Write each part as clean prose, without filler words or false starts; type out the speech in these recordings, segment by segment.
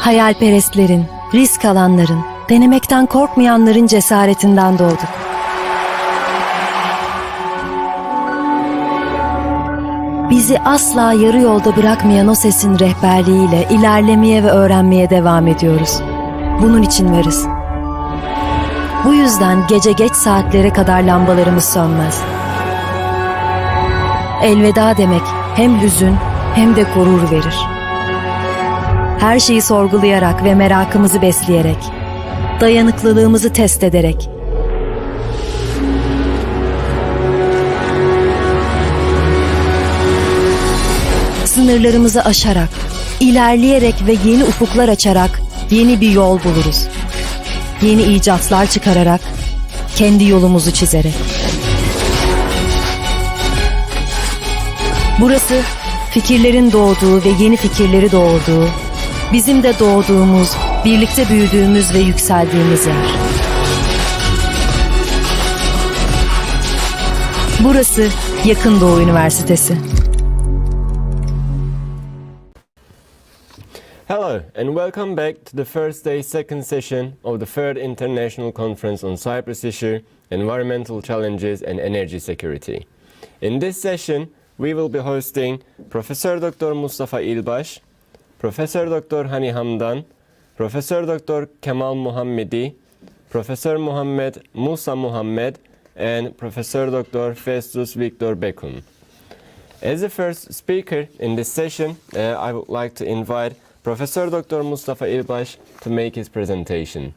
Hayalperestlerin, risk alanların, denemekten korkmayanların cesaretinden doğduk. Bizi asla yarı yolda bırakmayan o sesin rehberliğiyle ilerlemeye ve öğrenmeye devam ediyoruz. Bunun için varız. Bu yüzden gece geç saatlere kadar lambalarımız sönmez. Elveda demek hem hüzün hem de gurur verir. Her şeyi sorgulayarak ve merakımızı besleyerek, dayanıklılığımızı test ederek, sınırlarımızı aşarak, ilerleyerek ve yeni ufuklar açarak yeni bir yol buluruz. Yeni icatlar çıkararak, kendi yolumuzu çizerek. Burası fikirlerin doğduğu ve yeni fikirleri doğurduğu, bizim de doğduğumuz, birlikte büyüdüğümüz ve yükseldiğimiz yer. Burası Yakın Doğu Üniversitesi. Hello and welcome back to the first day, second session of the third International Conference on Cyprus Issue, Environmental Challenges and Energy Security. In this session, we will be hosting Professor Dr. Mustafa İlbaş, Professor Dr. Hani Hamdan, Professor Dr. Kemal Muhammedi, Professor Muhammed Musa Muhammed, and Professor Dr. Festus Victor Bekun. As the first speaker in this session, I would like to invite Professor Dr. Mustafa İlbaş to make his presentation.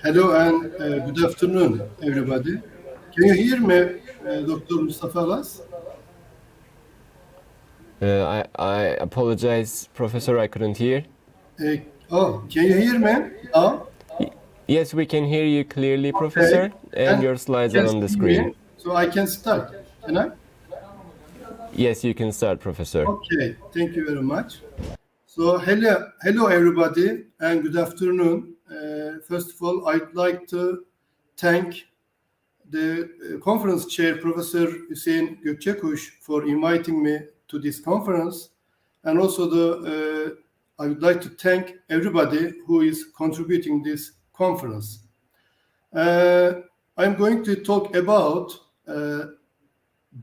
Hello and good afternoon, everybody. Can you hear me, Dr. Mustafa İlbaş? I apologize, Professor, I couldn't hear. Can you hear me now? Yes, we can hear you clearly, Professor, and your slides are on the screen. So I can start, can I? Yes, you can start, Professor. Okay, thank you very much. So hello everybody and good afternoon. First of all, I'd like to thank the conference chair, Professor Hüseyin Gökçekuş, for inviting me to this conference. And also I would like to thank everybody who is contributing this conference. I'm going to talk about the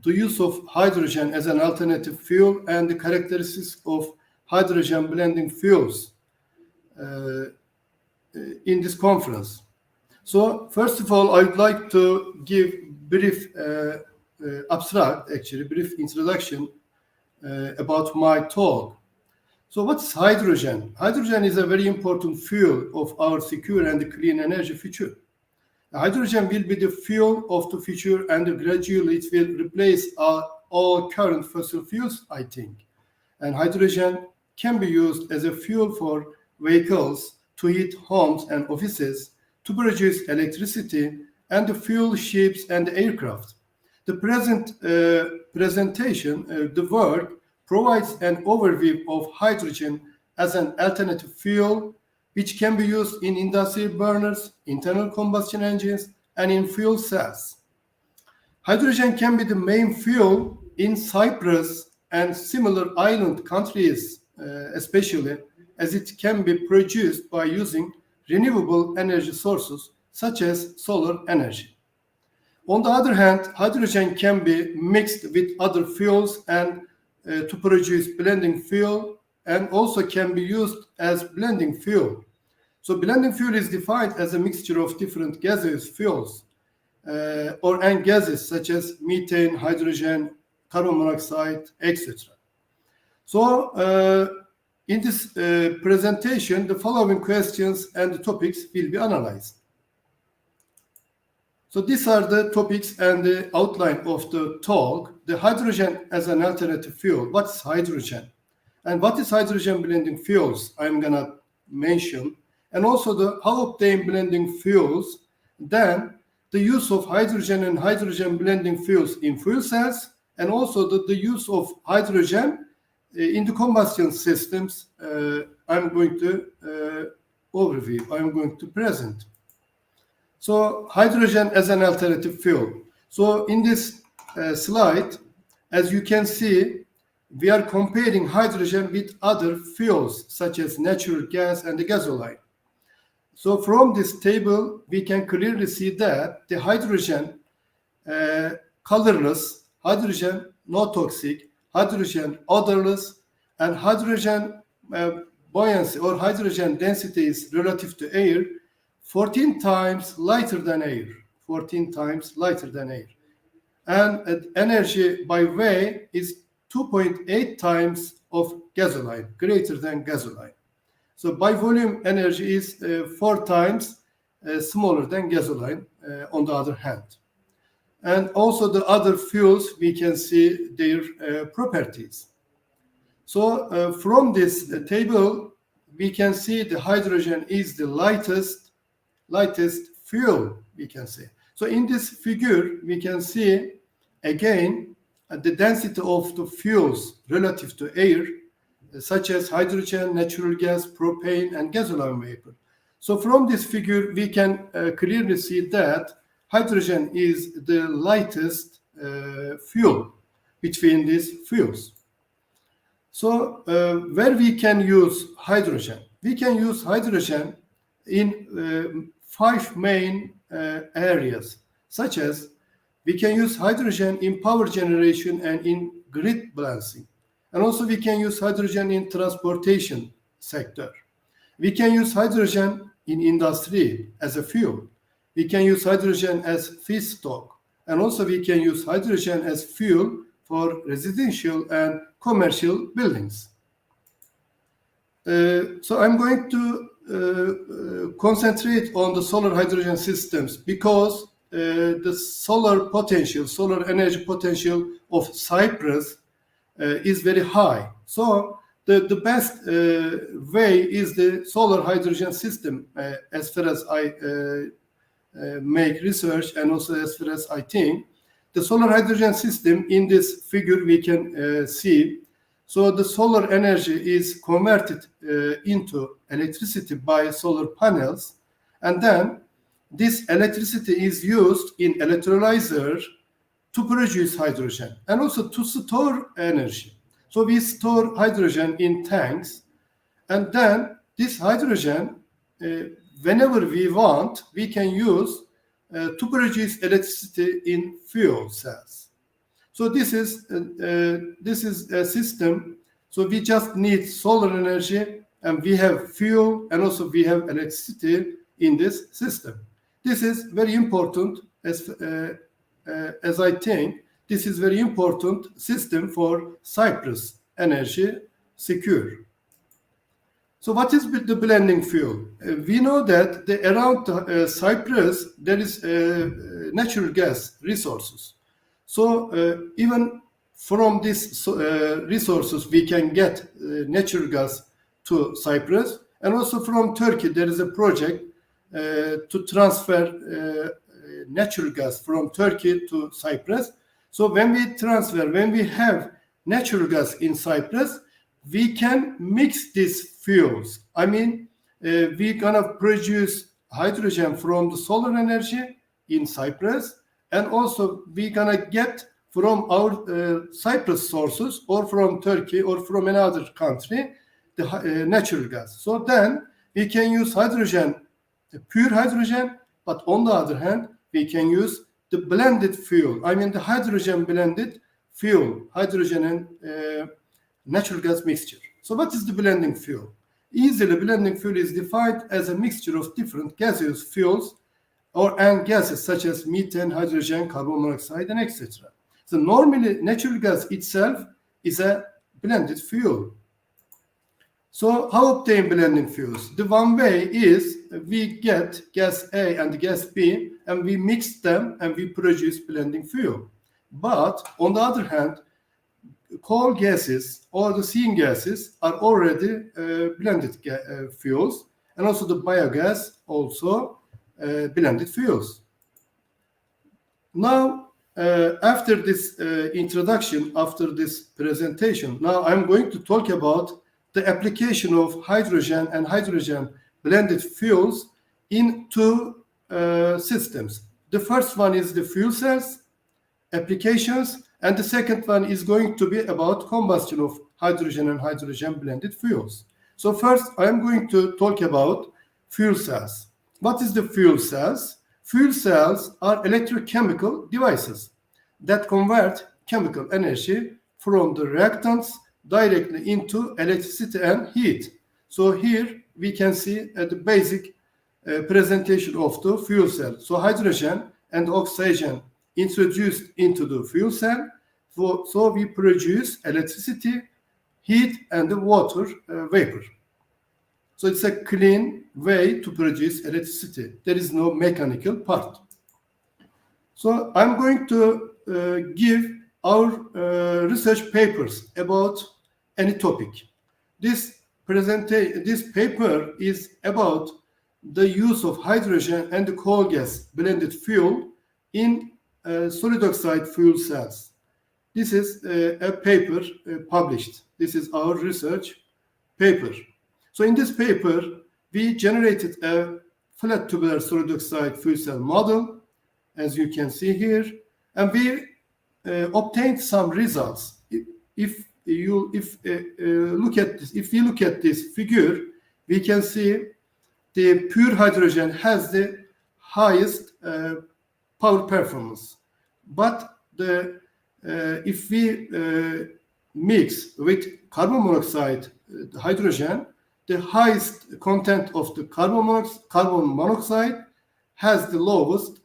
use of hydrogen as an alternative fuel and the characteristics of hydrogen blending fuels in this conference. So first of all, I'd like to give brief brief introduction about my talk. So what's hydrogen? Hydrogen is a very important fuel of our secure and clean energy future. Hydrogen will be the fuel of the future and gradually it will replace all current fossil fuels, I think. And hydrogen can be used as a fuel for vehicles, to heat homes and offices, to produce electricity, and to fuel ships and aircraft. The present presentation, the work, provides an overview of hydrogen as an alternative fuel which can be used in industrial burners, internal combustion engines, and in fuel cells. Hydrogen can be the main fuel in Cyprus and similar island countries, especially as it can be produced by using renewable energy sources such as solar energy. On the other hand, hydrogen can be mixed with other fuels and to produce blending fuel, and also can be used as blending fuel. So blending fuel is defined as a mixture of different gaseous fuels and gases such as methane, hydrogen, carbon monoxide, etc. So in this presentation, the following questions and the topics will be analyzed. So these are the topics and the outline of the talk. The hydrogen as an alternative fuel. What's hydrogen? And what is hydrogen blending fuels? I'm gonna mention. And also the how obtain blending fuels. Then the use of hydrogen and hydrogen blending fuels in fuel cells. And also the use of hydrogen in the combustion systems. I'm going to overview. I'm going to present. So hydrogen as an alternative fuel. So in this slide, as you can see, we are comparing hydrogen with other fuels such as natural gas and the gasoline. So from this table, we can clearly see that the hydrogen colorless, hydrogen no toxic, hydrogen odorless, and hydrogen buoyancy or hydrogen density is relative to air 14 times lighter than air, 14 times lighter than air. And energy by weight is 2.8 times of gasoline, greater than gasoline. So by volume, energy is 4 times smaller than gasoline on the other hand. And also the other fuels, we can see their properties. So from this table, we can see the hydrogen is the lightest fuel, we can say. So in this figure, we can see again the density of the fuels relative to air, such as hydrogen, natural gas, propane, and gasoline vapor. So from this figure, we can clearly see that hydrogen is the lightest fuel between these fuels. So where we can use hydrogen? We can use hydrogen in 5 main areas, such as we can use hydrogen in power generation and in grid balancing. And also we can use hydrogen in transportation sector. We can use hydrogen in industry as a fuel. We can use hydrogen as feedstock. And also we can use hydrogen as fuel for residential and commercial buildings. So I'm going to concentrate on the solar hydrogen systems because the solar energy potential of CYPRUS is very high. So the best way is the solar hydrogen system as far as I make research and also as far as I think. The solar hydrogen system in this figure we can see. So the solar energy is converted into electricity by solar panels, and then this electricity is used in electrolyzer to produce hydrogen and also to store energy. So we store hydrogen in tanks, and then this hydrogen, whenever we want, we can use to produce electricity in fuel cells. So this is a system. So we just need solar energy, and we have fuel, and also we have electricity in this system. This is very important as I think this is very important system for CYPRUS energy secure. So what is the blending fuel? We know that around CYPRUS there is natural gas resources. So even from these resources we can get natural gas to Cyprus, and also from Turkey there is a project to transfer natural gas from Turkey to Cyprus. So when we have natural gas in Cyprus, we can mix these fuels. I mean, we're gonna produce hydrogen from the solar energy in Cyprus, and also we're gonna get from our Cyprus sources or from Turkey or from another country the natural gas. So then we can use hydrogen, the pure hydrogen, but on the other hand, we can use the blended fuel. I mean the hydrogen blended fuel, hydrogen and natural gas mixture. So what is the blending fuel? Easily, blending fuel is defined as a mixture of different gaseous fuels and gases such as methane, hydrogen, carbon monoxide, and etc. So normally, natural gas itself is a blended fuel. So how obtain blending fuels? The one way is we get gas A and gas B, and we mix them and we produce blending fuel. But on the other hand, coal gases or the syngases are already blended fuels, and also the biogas also blended fuels. Now, after this introduction, after this presentation, now I'm going to talk about the application of hydrogen and hydrogen blended fuels in two systems. The first one is the fuel cells applications, And the second one is going to be about combustion of hydrogen and hydrogen blended fuels. So first, I am going to talk about fuel cells. What is the fuel cells? Fuel cells are electrochemical devices that convert chemical energy from the reactants directly into electricity and heat. So here we can see the basic presentation of the fuel cell. So hydrogen and oxygen introduced into the fuel cell. So we produce electricity, heat, and the water vapor. So it's a clean way to produce electricity. There is no mechanical part. So I'm going to give our research papers about any topic. This paper is about the use of hydrogen and the coal gas blended fuel in solid oxide fuel cells. This is a paper published. This is our research paper. So in this paper, we generated a flat tubular solid oxide fuel cell model, as you can see here, and we obtained some results. If you look at this figure, we can see the pure hydrogen has the highest power performance. But if we mix with carbon monoxide hydrogen, the highest content of the carbon monoxide has the lowest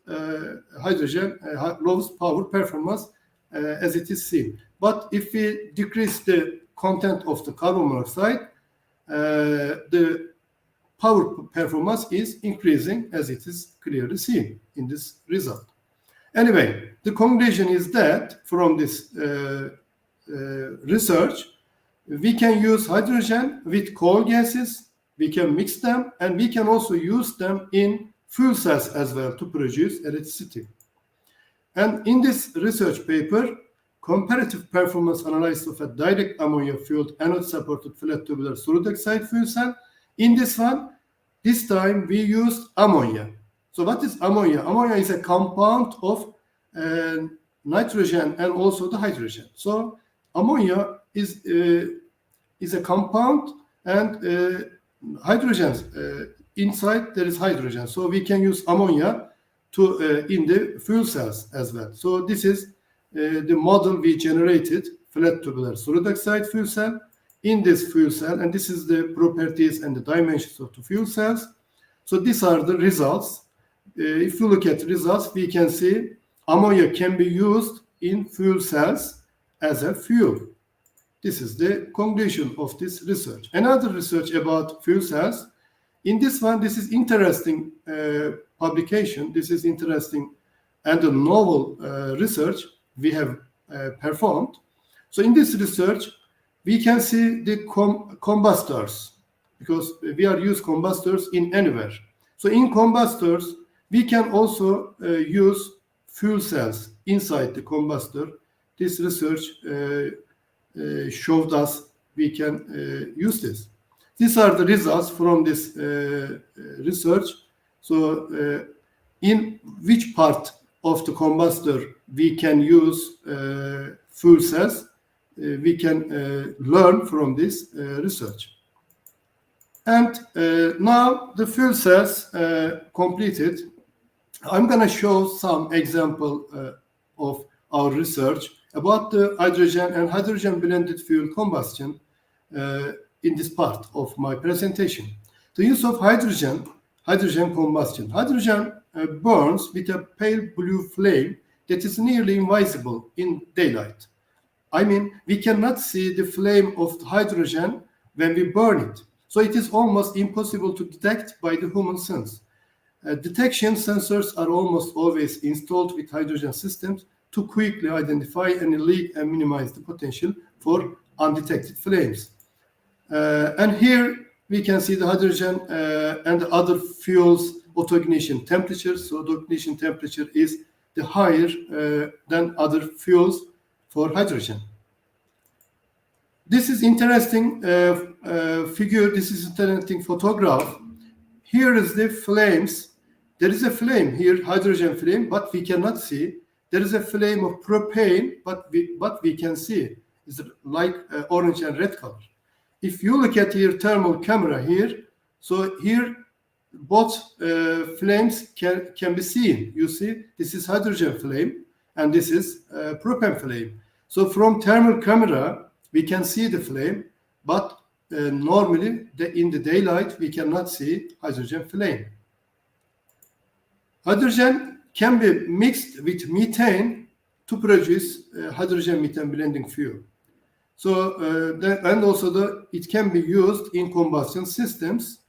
lowest power performance as it is seen. But if we decrease the content of the carbon monoxide, the power performance is increasing, as it is clearly seen in this result. Anyway, the conclusion is that from this research, we can use hydrogen with coal gases, we can mix them, and we can also use them in fuel cells as well to produce electricity. And in this research paper, comparative performance analysis of a direct ammonia-fueled anode-supported flat tubular solid oxide fuel cell. In this one, this time we used ammonia. So what is ammonia? Ammonia is a compound of nitrogen and also the hydrogen. So ammonia is a compound, and hydrogen inside there is hydrogen. So we can use ammonia to in the fuel cells as well. So this is the model we generated, flat tubular solid oxide fuel cell. In this fuel cell, and this is the properties and the dimensions of the fuel cells. So these are the results. If you look at the results, we can see ammonia can be used in fuel cells as a fuel. This is the conclusion of this research. Another research about fuel cells. In this one, this is interesting publication. This is interesting and a novel research we have performed. So in this research, we can see the combustors, because we are use combustors in anywhere. So in combustors, we can also use fuel cells inside the combustor. This research showed us we can use this. These are the results from this research. So in which part of the combustor we can use fuel cells, we can learn from this research. And now the fuel cells completed. I'm going to show some example of our research about the hydrogen and hydrogen blended fuel combustion in this part of my presentation. The use of hydrogen combustion. Hydrogen burns with a pale blue flame that is nearly invisible in daylight. I mean, we cannot see the flame of hydrogen when we burn it. So it is almost impossible to detect by the human sense. Detection sensors are almost always installed with hydrogen systems to quickly identify any leak and minimize the potential for undetected flames. And here we can see the hydrogen and the other fuels autoignition temperature. So the ignition temperature is the higher than other fuels for hydrogen. This is interesting figure. This is interesting photograph. Here is the flames. There is a flame here, hydrogen flame, but we cannot see there is a flame of propane, but what we can see is like orange and red color. If you look at your thermal camera here, so here both flames can be seen. You see, this is hydrogen flame and this is propane flame. So from thermal camera, we can see the flame, but normally in the daylight, we cannot see hydrogen flame. Hydrogen can be mixed with methane to produce hydrogen-methane blending fuel. So, and also it can be used in combustion systems.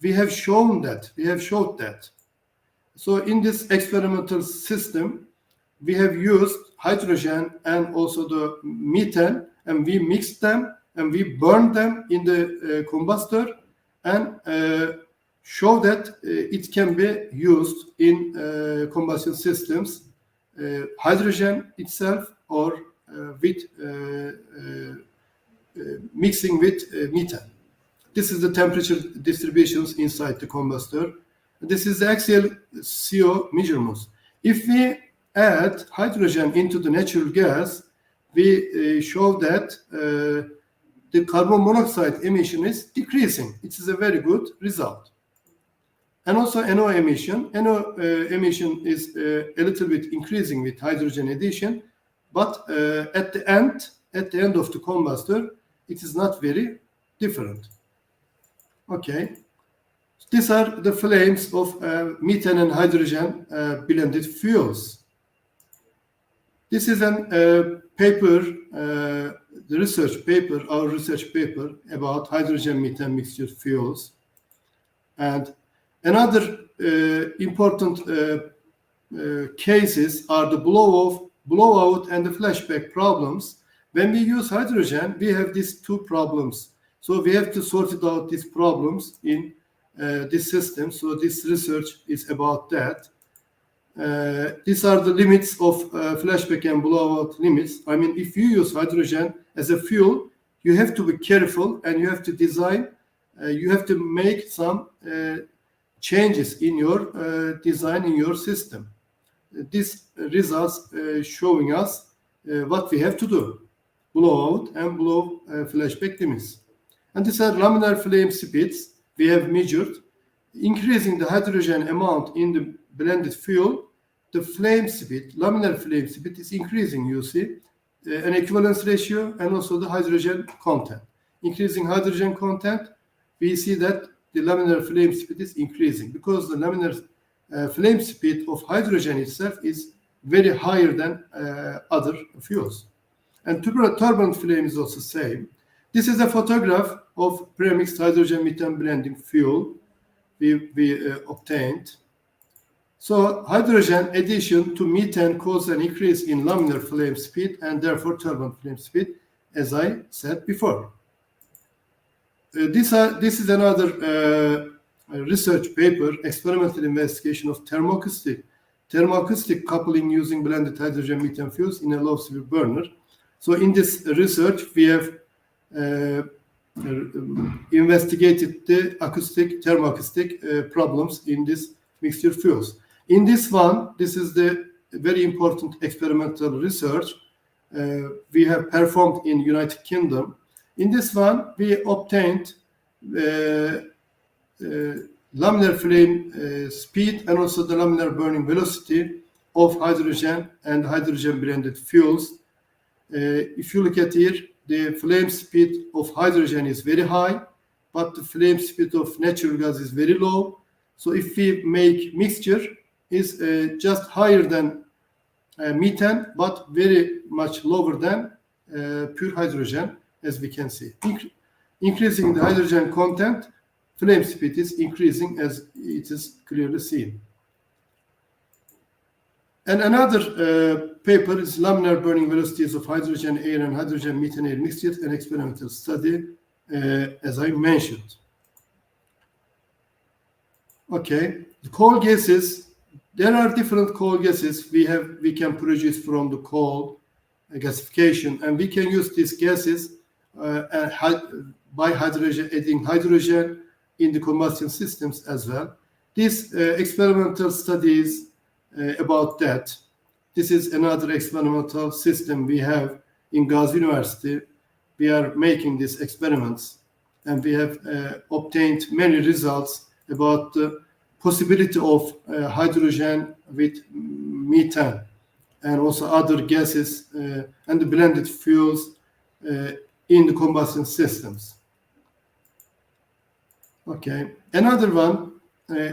We have shown that. So in this experimental system, we have used hydrogen and also the methane, and we mixed them and we burned them in the combustor and show that it can be used in combustion systems, hydrogen itself or with mixing with methane. This is the temperature distributions inside the combustor. This is the axial CO measurements. If we add hydrogen into the natural gas, we show that the carbon monoxide emission is decreasing. It is a very good result. And also NO emission. NO emission is a little bit increasing with hydrogen addition, but at the end of the combustor, it is not very different. Okay, these are the flames of methane and hydrogen blended fuels. This is a paper, the research paper, our research paper about hydrogen-methane mixture fuels. And another important cases are the blowout and the flashback problems. When we use hydrogen, we have these two problems. So we have to sort it out these problems in this system. So this research is about that. These are the limits of flashback and blowout limits. I mean, if you use hydrogen as a fuel, you have to be careful and you have to design, you have to make some changes in your design in your system. These results showing us what we have to do, blowout and blow flashback limits. And these are laminar flame speeds we have measured. Increasing the hydrogen amount in the blended fuel, the flame speed, laminar flame speed is increasing, you see, an equivalence ratio and also the hydrogen content. Increasing hydrogen content, we see that the laminar flame speed is increasing because the laminar flame speed of hydrogen itself is very higher than other fuels. And turbulent flame is also same. This is a photograph of premixed hydrogen-methane blending fuel we obtained. So hydrogen addition to methane causes an increase in laminar flame speed and therefore turbulent flame speed, as I said before. This is another research paper, experimental investigation of thermoacoustic coupling using blended hydrogen-methane fuels in a low-speed burner. So in this research, we have investigated the thermoacoustic problems in these mixture fuels. In this one, this is the very important experimental research we have performed in United Kingdom. In this one, we obtained laminar flame speed and also the laminar burning velocity of hydrogen and hydrogen blended fuels. If you look at here, the flame speed of hydrogen is very high, but the flame speed of natural gas is very low. So if we make mixture, is just higher than methane, but very much lower than pure hydrogen, as we can see. Increasing the hydrogen content, flame speed is increasing as it is clearly seen. And another paper is laminar burning velocities of hydrogen air and hydrogen methane air mixtures, an experimental study, as I mentioned. Okay, the coal gases, there are different coal gases we can produce from the coal gasification, and we can use these gases by hydrogen, adding hydrogen in the combustion systems as well. These experimental studies about that. This is another experimental system we have in Gazi University. We are making these experiments, and we have obtained many results about the possibility of hydrogen with methane and also other gases and the blended fuels in the combustion systems. Okay, another one,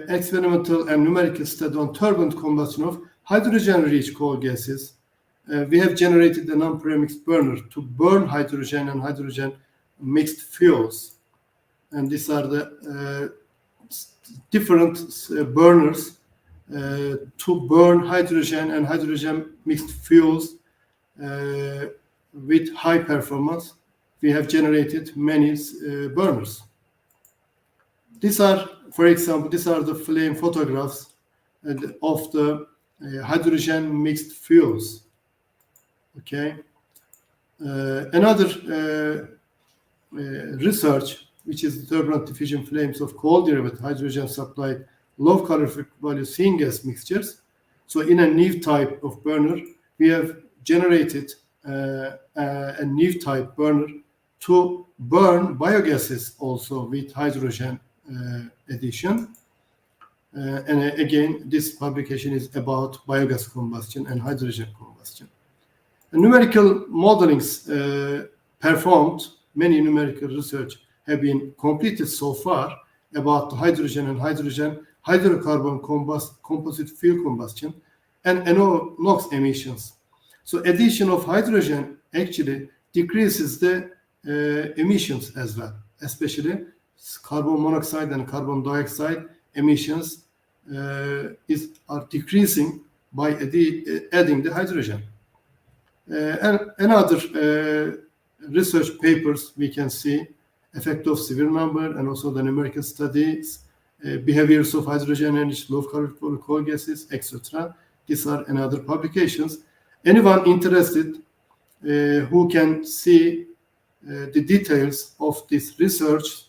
experimental and numerical study on turbulent combustion of hydrogen-rich coal gases. We have generated a non-premix burner to burn hydrogen and hydrogen mixed fuels. And these are the different burners to burn hydrogen and hydrogen mixed fuels with high performance. We have generated many burners. These are, for example, these are the flame photographs of the hydrogen mixed fuels. Okay. Another research, which is the turbulent diffusion flames of coal derivative hydrogen supplied low calorific value syngas mixtures. So in a Neve type of burner, we have generated a Neve type burner to burn biogases also with hydrogen addition. And again, this publication is about biogas combustion and hydrogen combustion. Numerical modelings performed, many numerical research have been completed so far about the hydrogen and hydrogen hydrocarbon composite fuel combustion and NOx emissions. So addition of hydrogen actually decreases the emissions as well, especially carbon monoxide and carbon dioxide emissions are decreasing by adding the hydrogen. And another research papers we can see effect of severe number and also the numerical studies, behaviors of hydrogen and low calorific coal gases, etc. These are another publications. Anyone interested who can see the details of this research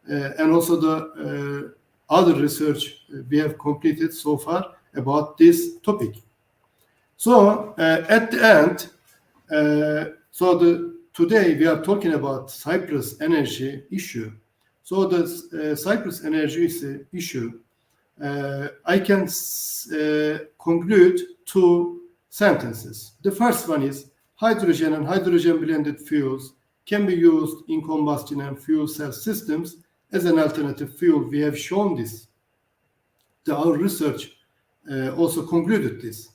and also the other research we have completed so far about this topic. So at the end, today we are talking about CYPRUS energy issue. So the CYPRUS energy issue, I can conclude two sentences. The first one is hydrogen and hydrogen blended fuels can be used in combustion and fuel cell systems as an alternative fuel. We have shown this. Our research also concluded this.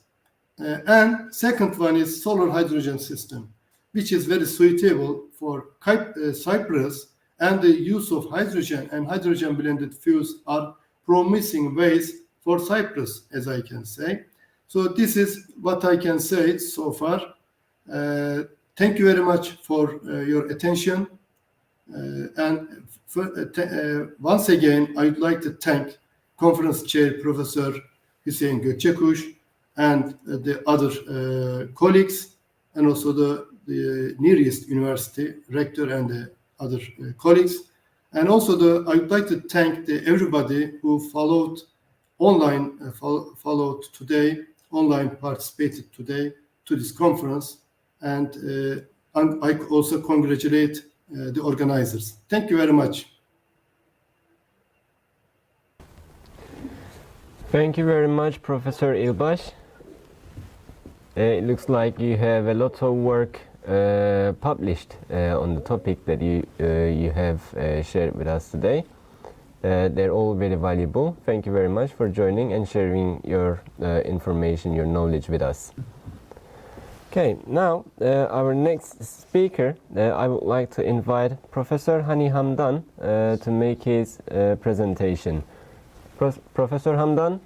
And second one is solar hydrogen system, which is very suitable for CYPRUS, and the use of hydrogen and hydrogen blended fuels are promising ways for CYPRUS, as I can say. So this is what I can say so far. Thank you very much for your attention. And once again, I would like to thank Conference Chair Professor Hüseyin Gökçekuş and the other colleagues, and also the nearest university rector and the other colleagues. And also I would like to thank everybody who followed today, online participated today to this conference. And I also congratulate the organizers. Thank you very much. Thank you very much, Professor İlbaş. It looks like you have a lot of work published on the topic that you have shared with us today. They're all very valuable. Thank you very much for joining and sharing your information, your knowledge with us. Okay, now our next speaker, I would like to invite Professor Hani Hamdan to make his presentation. Professor Hamdan.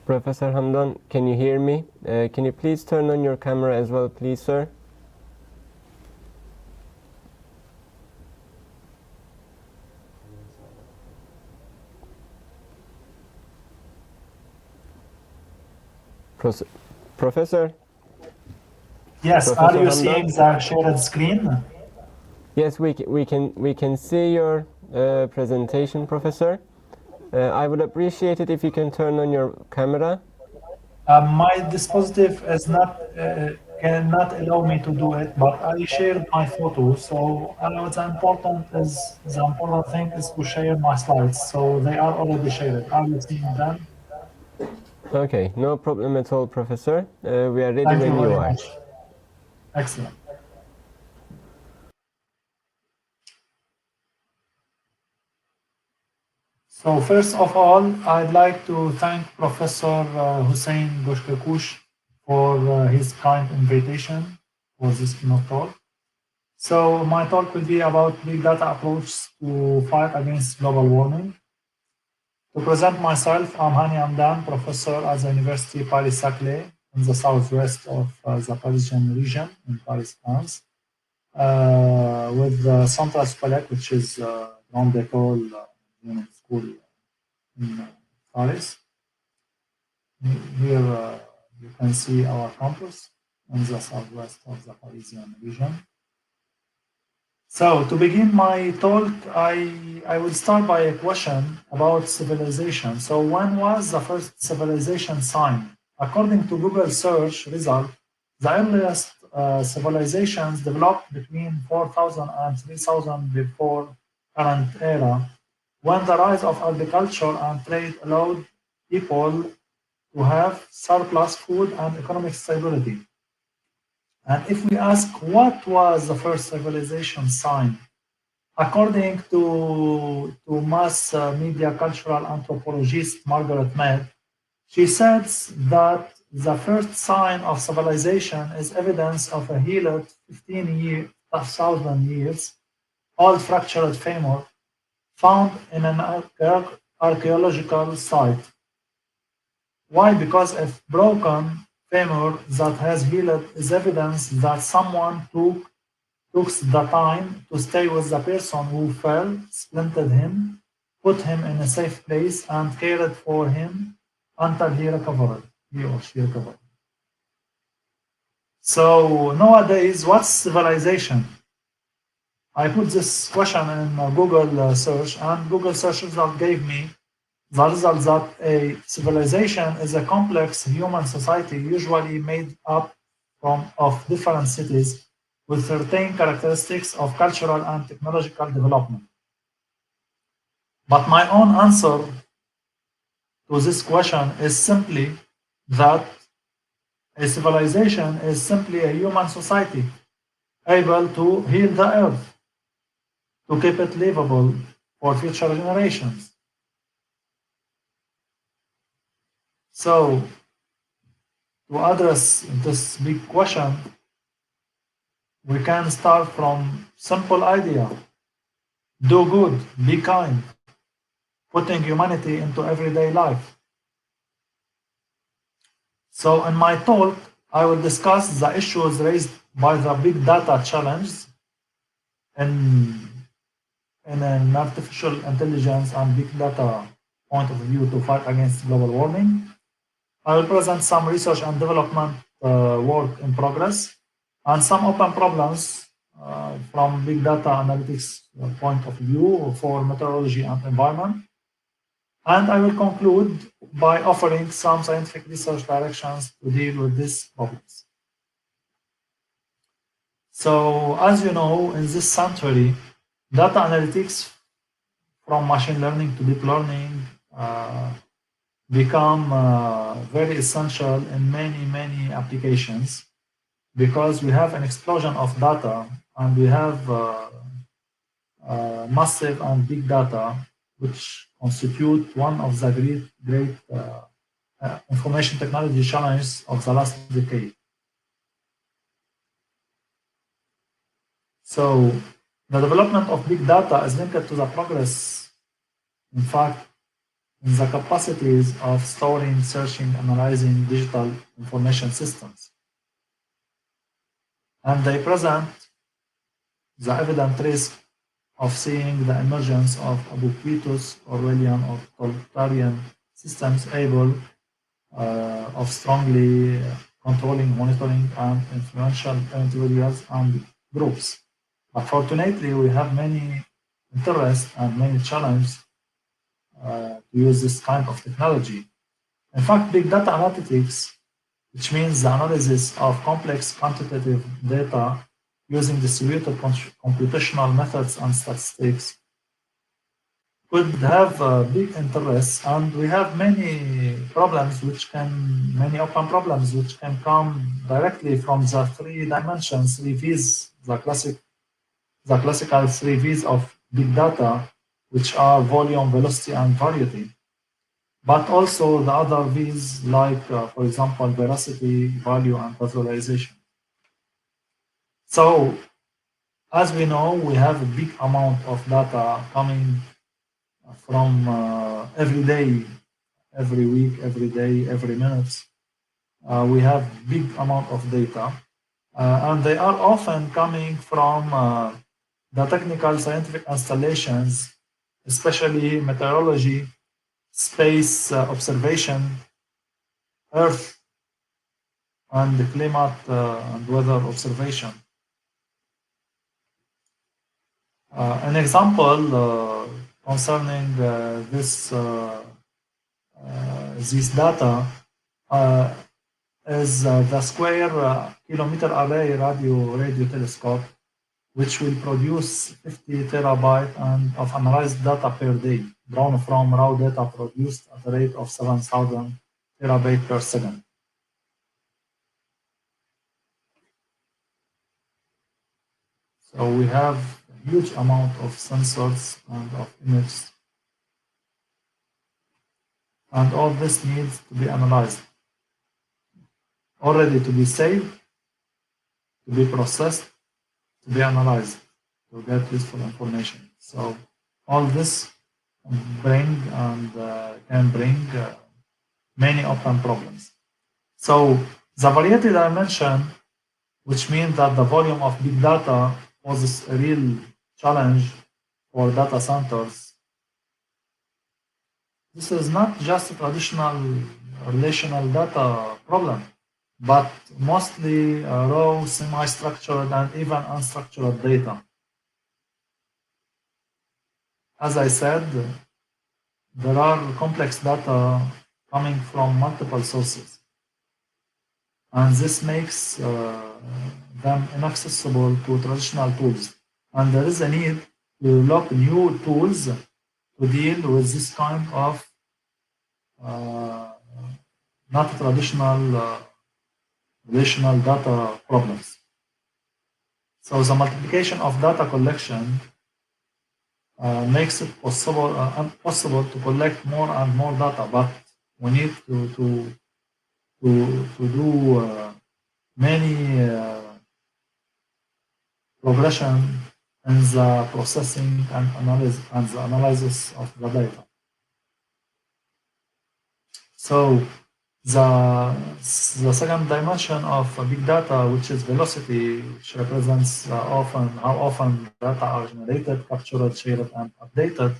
Professor Hamdan, can you hear me? Can you please turn on your camera as well, please, sir? Professor? Yes, Professor are you Hamdan? seeing the shared screen? Yes, we can see your presentation, Professor. I would appreciate it if you can turn on your camera. My dispositive is not cannot allow me to do it, but I shared my photos. So the important thing is to share my slides. So they are already shared. Are you seeing them? Okay, no problem at all, Professor. We are ready Thank when you you very are. much. Excellent. So first of all, I'd like to thank Professor Hussein Boshkakush for his kind invitation for this keynote talk. So my talk will be about big data approach to fight against global warming. To present myself, I'm Hani Amdan, professor at the University Paris-Saclay in the southwest of the Parisian region in Paris, France, with the Centre Scolaire, which is Grande École school in Paris. Here you can see our campus in the southwest of the Parisian region. So to begin my talk, I will start by a question about civilization. So when was the first civilization signed? According to Google search result, the earliest civilizations developed between 4,000 and 3,000 before current era, when the rise of agriculture and trade allowed people to have surplus food and economic stability. And if we ask what was the first civilization sign, according to mass media cultural anthropologist Margaret Mead, she says that the first sign of civilization is evidence of a healed 15,000 years old fractured femur found in an archaeological site. Why? Because a broken femur that has healed is evidence that someone took the time to stay with the person who fell, splintered him, put him in a safe place, and cared for him until he or she recovered. So nowadays, what's civilization? I put this question in Google search, and Google search result gave me the result that a civilization is a complex human society usually made up of different cities with certain characteristics of cultural and technological development. But my own answer to this question is simply that a civilization is simply a human society able to heal the earth, to keep it livable for future generations. So, to address this big question, we can start from simple idea. Do good, be kind, putting humanity into everyday life. So in my talk, I will discuss the issues raised by the big data challenge in an artificial intelligence and big data point of view to fight against global warming. I will present some research and development work in progress and some open problems from big data analytics point of view for meteorology and environment. And I will conclude by offering some scientific research directions to deal with these problems. So as you know, in this century, data analytics from machine learning to deep learning become very essential in many applications because we have an explosion of data and we have massive and big data which constitute one of the great information technology challenges of the last decade. So the development of big data is linked to the progress, in fact, in the capacities of storing, searching, analyzing digital information systems. And they present the evident risk of seeing the emergence of ubiquitous Orwellian or totalitarian systems able of strongly controlling, monitoring, and influential individuals and groups. But fortunately, we have many interest and many challenges to use this kind of technology. In fact, big data analytics, which means the analysis of complex quantitative data using distributed computational methods and statistics, could have big interest, and we have many problems many open problems which can come directly from the 3 dimensions, 3 V's, the classical 3 V's of big data, which are volume, velocity, and variety. But also the other V's like, for example, veracity, value, and visualization. So, as we know, we have a big amount of data coming from every day, every week, every day, every minute. We have big amount of data, and they are often coming from the technical scientific installations, especially meteorology, space observation, Earth, and the climate and weather observation. An example concerning this data is the square kilometer array radio telescope, which will produce 50 terabyte of analyzed data per day, drawn from raw data produced at a rate of 7,000 terabyte per second. So we have a huge amount of sensors and of images. And all this needs to be analyzed, already to be saved, to be processed, to be analyzed, to get useful information. So all this can bring many open problems. So the variety dimension, which means that the volume of big data poses a real challenge for data centers. This is not just a traditional relational data problem, but mostly raw, semi-structured, and even unstructured data. As I said, there are complex data coming from multiple sources, and this makes them inaccessible to traditional tools. And there is a need to develop new tools to deal with this kind of not traditional relational data problems. So the multiplication of data collection makes it possible to collect more and more data, but we need to do many progression in the processing and analysis of the data. So the second dimension of big data, which is velocity, which represents how often data are generated, captured, shared, and updated,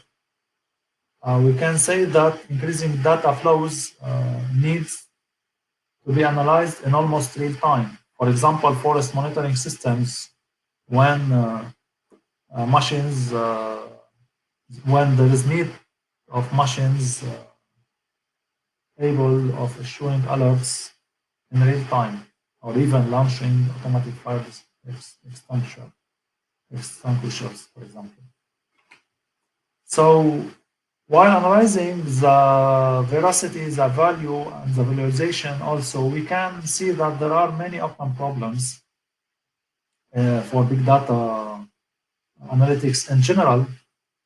we can say that increasing data flows needs to be analyzed in almost real time. For example, forest monitoring systems, when when there is need of machines able of issuing alerts in real time, or even launching automatic fire extinguishers, for example. So while analyzing the veracity, the value, and the visualization also, we can see that there are many open problems for big data analytics in general,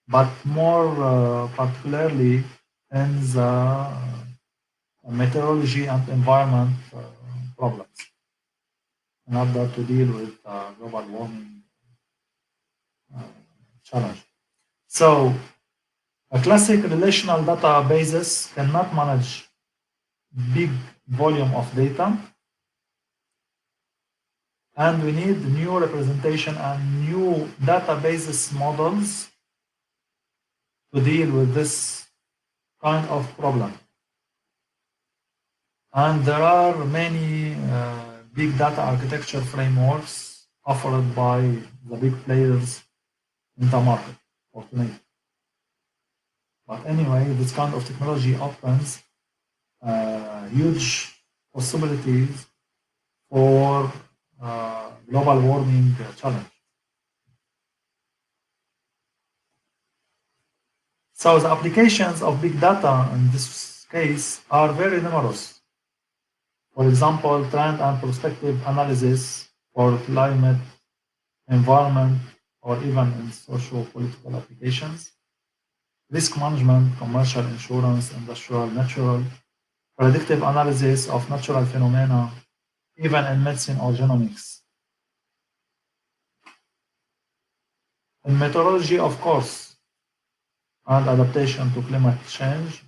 but more particularly in the meteorology and environment problems in order to deal with global warming challenge. So a classic relational databases cannot manage big volume of data, and we need new representation and new databases models to deal with this kind of problem. And there are many big data architecture frameworks offered by the big players in the market. fortunate. But anyway, this kind of technology opens huge possibilities for global warming challenge. So the applications of big data in this case are very numerous. For example, trend and prospective analysis for climate, environment, or even in socio-political applications, risk management, commercial insurance, industrial, natural, predictive analysis of natural phenomena, even in medicine or genomics. In meteorology, of course, and adaptation to climate change,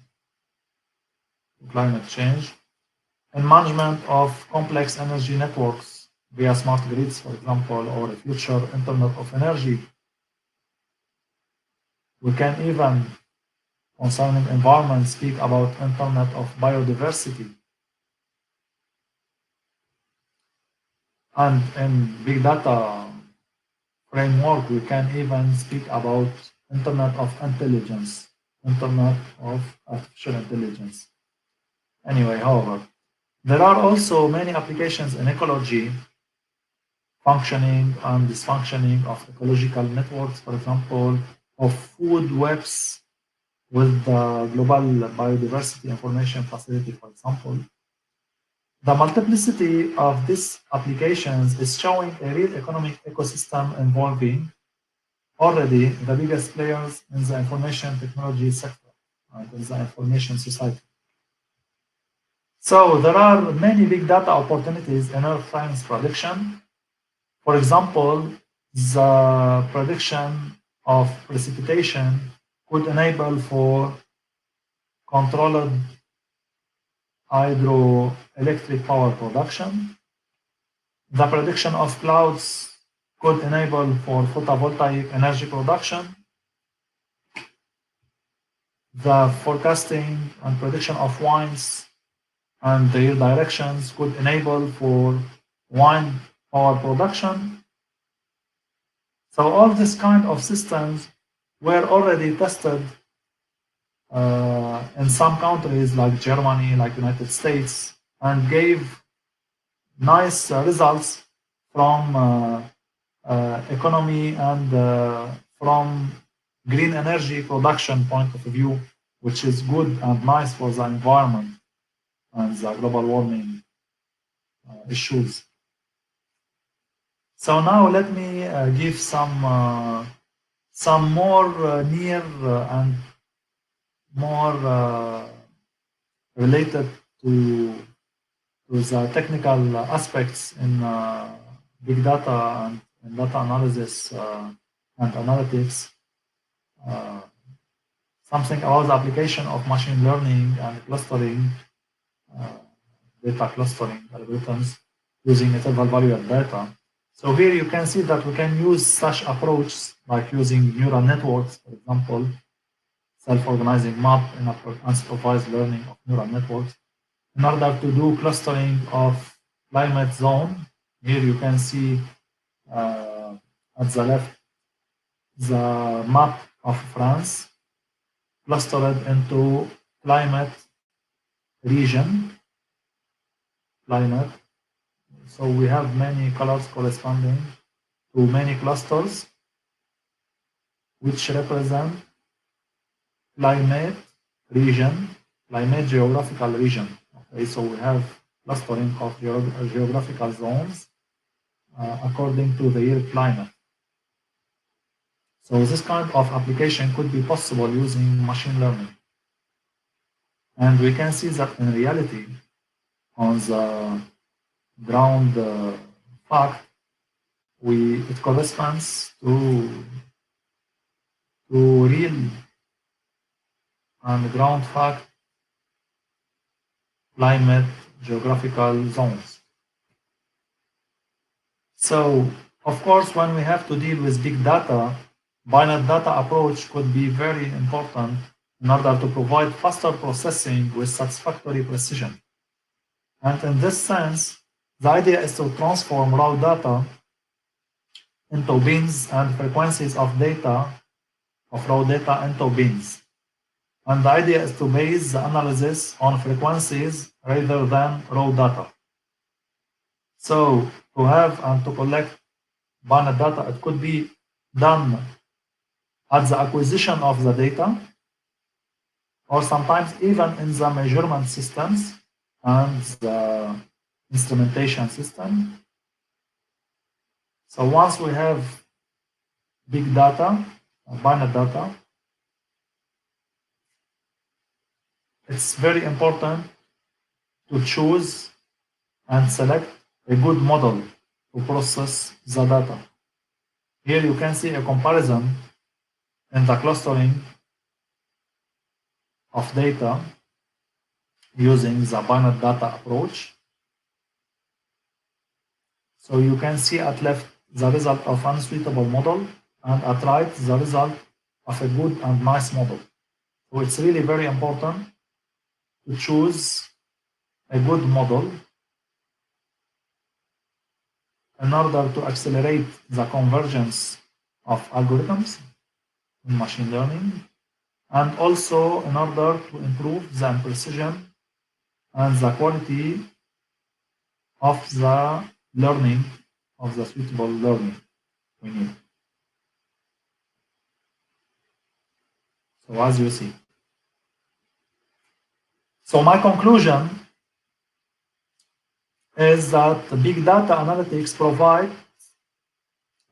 and management of complex energy networks via smart grids, for example, or a future Internet of Energy. We can even, concerning environment, speak about Internet of Biodiversity. And in big data framework, we can even speak about Internet of Intelligence, Internet of Artificial Intelligence. Anyway, however, there are also many applications in ecology, functioning and dysfunctioning of ecological networks, for example, of food webs with the Global Biodiversity Information Facility, for example. The multiplicity of these applications is showing a real economic ecosystem involving already the biggest players in the information technology sector and in the information society. So there are many big data opportunities in earth science prediction. For example, the prediction of precipitation could enable for controlled hydroelectric power production. The prediction of clouds could enable for photovoltaic energy production. The forecasting and prediction of winds and their directions could enable for wind power production. So all this kind of systems were already tested in some countries like Germany, like United States, and gave nice results from economy and from green energy production point of view, which is good and nice for the environment and the global warming issues. So now let me give some more near and more related to the technical aspects in big data and in data analysis and analytics. Something about the application of machine learning and clustering, data clustering algorithms using interval valued data. So here you can see that we can use such approaches like using neural networks, for example, self-organizing map and unsupervised learning of neural networks in order to do clustering of climate zone. Here you can see at the left the map of France clustered into climate region. So we have many colors corresponding to many clusters which represent climate region, climate geographical region. Okay, so we have clustering of geographical zones according to their climate. So this kind of application could be possible using machine learning. And we can see that in reality, on the ground fact, it corresponds to real and ground fact climate geographical zones. So, of course, when we have to deal with big data, binary data approach could be very important in order to provide faster processing with satisfactory precision. And in this sense, the idea is to transform raw data into bins and frequencies of data of raw data into bins. And the idea is to base the analysis on frequencies rather than raw data. So to have and to collect binary data, it could be done at the acquisition of the data, or sometimes even in the measurement systems and the instrumentation system. So once we have big data, binary data, it's very important to choose and select a good model to process the data. Here you can see a comparison in the clustering of data using the binary data approach. So you can see at left the result of unsuitable model, and at right the result of a good and nice model. So it's really very important to choose a good model in order to accelerate the convergence of algorithms in machine learning, and also in order to improve the precision and the quality of the learning, of the suitable learning we need. So as you see. So my conclusion is that the big data analytics provide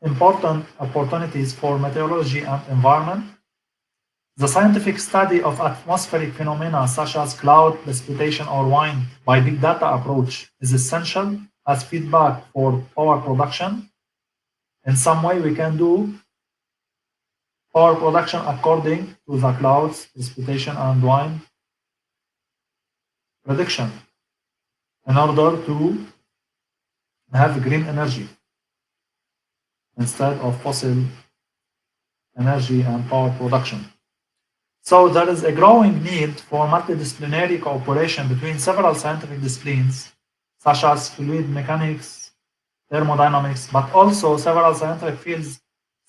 important opportunities for meteorology and environment. The scientific study of atmospheric phenomena such as cloud precipitation or wind by big data approach is essential as feedback for power production. In some way, we can do power production according to the clouds, precipitation, and wind prediction in order to have green energy instead of fossil energy and power production. So there is a growing need for multidisciplinary cooperation between several scientific disciplines, such as fluid mechanics, thermodynamics, but also several scientific fields,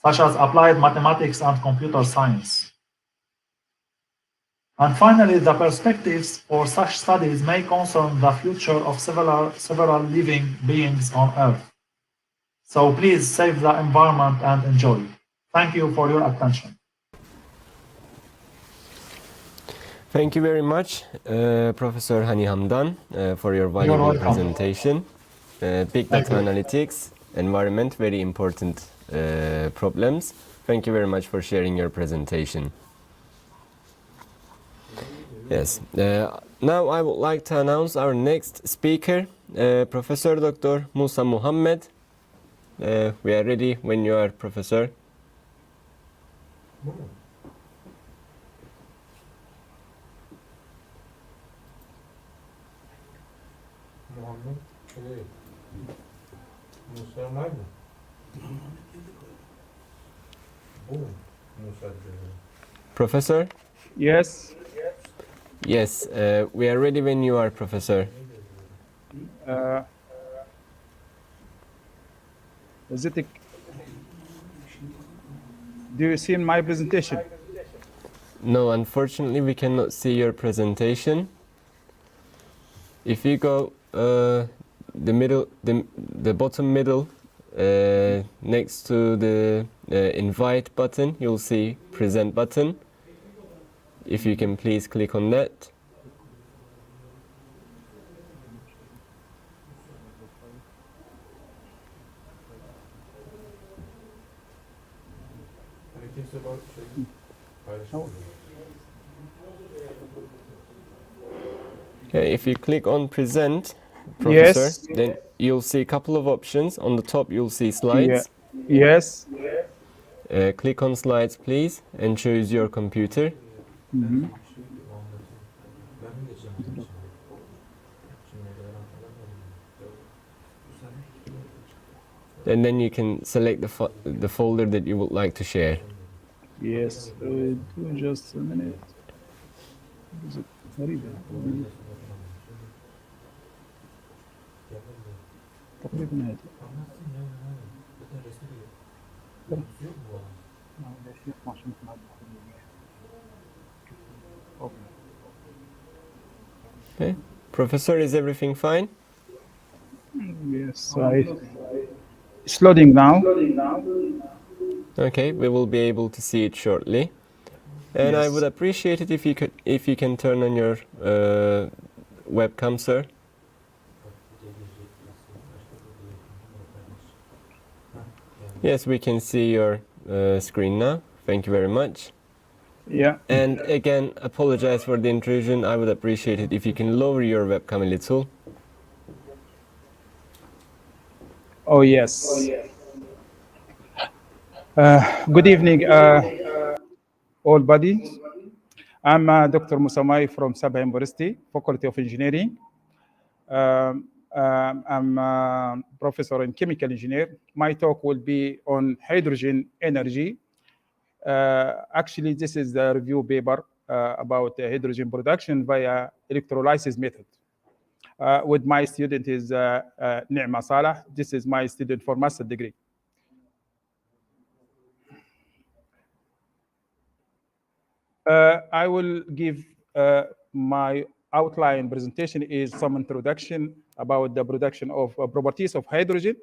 such as applied mathematics and computer science. And finally, the perspectives for such studies may concern the future of several living beings on Earth. So please save the environment and enjoy. Thank you for your attention. Thank you very much, Professor Hani Hamdan, for your valuable welcome. presentation. Big data analytics, environment, very important problems. Thank you very much for sharing your presentation. Yes. Now I would like to announce our next speaker, Professor Dr. Musa Muhammed. We are ready when you are, Professor. Professor? Yes. Yes, we are ready when you are, Professor. Is it? Do you see my presentation? No, unfortunately, we cannot see your presentation. If you go the bottom middle, next to the invite button, you'll see present button. If you can please click on that. Okay, if you click on present, Professor, Yes. then you'll see a couple of options. On the top, you'll see slides. Yeah. Yes. Click on slides, please, and choose your computer. Mm-hmm. And then you can select the folder that you would like to share. Yes. Just a minute. Is it غريبة. تقريبا هذا. Okay. Professor, is everything fine? Yes, it's loading now. Okay, we will be able to see it shortly. And I Yes. would appreciate it if you can turn on your webcam, sir. Yes, we can see your screen now. Thank you very much. Yeah. And again, apologize for the intrusion. I would appreciate it if you can lower your webcam a little. Oh, yes. Good evening, all buddies. I'm Dr. Musamai from Sabah University, Faculty of Engineering. I'm a professor in chemical engineer. My talk will be on hydrogen energy. Actually, this is the review paper about hydrogen production via electrolysis method. With my student is Ni'ma Salah. This is my student for master degree. I will give my outline presentation is some introduction about the production of properties of hydrogen,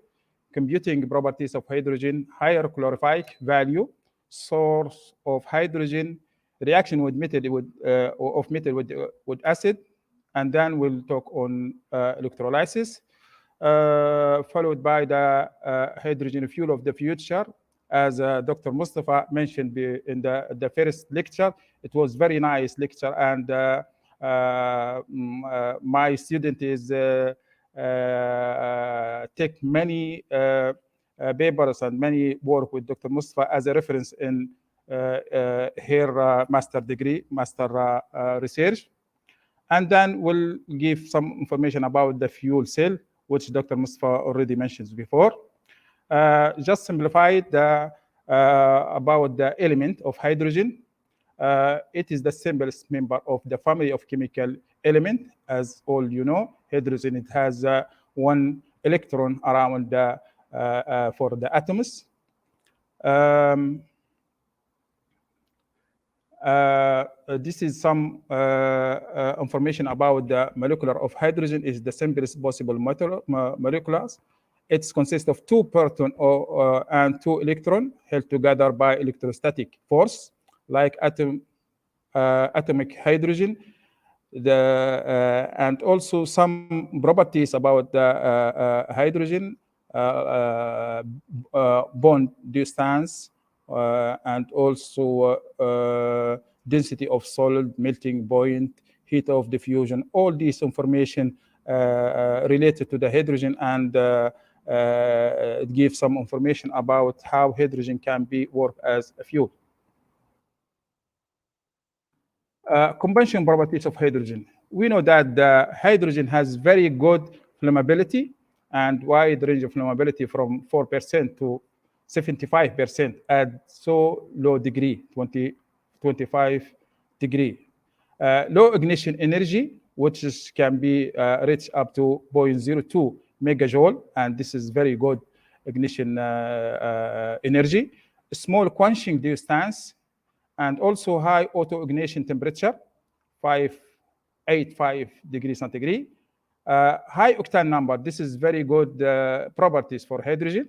computing properties of hydrogen, higher calorific value, source of hydrogen, reaction with metal with acid, and then we'll talk on electrolysis, followed by the hydrogen fuel of the future. As Dr. Mustafa mentioned in the first lecture, it was very nice lecture, and my student is take many papers and many work with Dr. Mustafa as a reference in her master degree, master research. And then we'll give some information about the fuel cell, which Dr. Mustafa already mentioned before. Just simplified about the element of hydrogen. It is the simplest member of the family of chemical element. As all you know, hydrogen, it has one electron around for the atoms. This is some information about the molecular of hydrogen. Is the simplest possible moleculars. It consists of two proton and two electron held together by electrostatic force, like atomic hydrogen. And also some properties about the hydrogen, bond distance, and also density of solid, melting point, heat of diffusion. All these information related to the hydrogen, and it gives some information about how hydrogen can be worked as a fuel. Combustion properties of hydrogen. We know that the hydrogen has very good flammability and wide range of flammability from 4% to 75% at so low degree, 25 degree. Low ignition energy, which can be reached up to 0.02 megajoule, and this is very good ignition energy. Small quenching distance, and also high auto-ignition temperature, 585 degrees centigrade. High octane number, this is very good properties for hydrogen,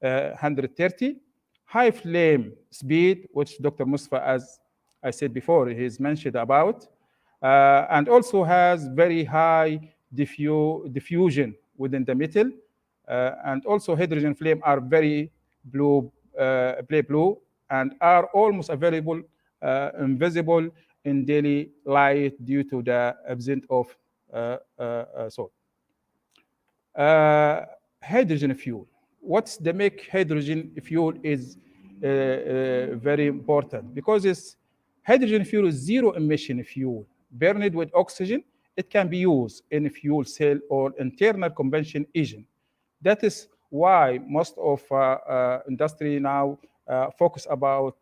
130. High flame speed, which Dr. Mustafa, as I said before, he's mentioned about, and also has very high diffusion within the metal. And also hydrogen flame are very blue, blue, and are almost available, invisible in daily light due to the absence of salt. Hydrogen fuel. What's the make hydrogen fuel is very important, because it's hydrogen fuel is zero emission fuel, burned with oxygen. It can be used in a fuel cell or internal combustion engine. That is why most of industry now focus about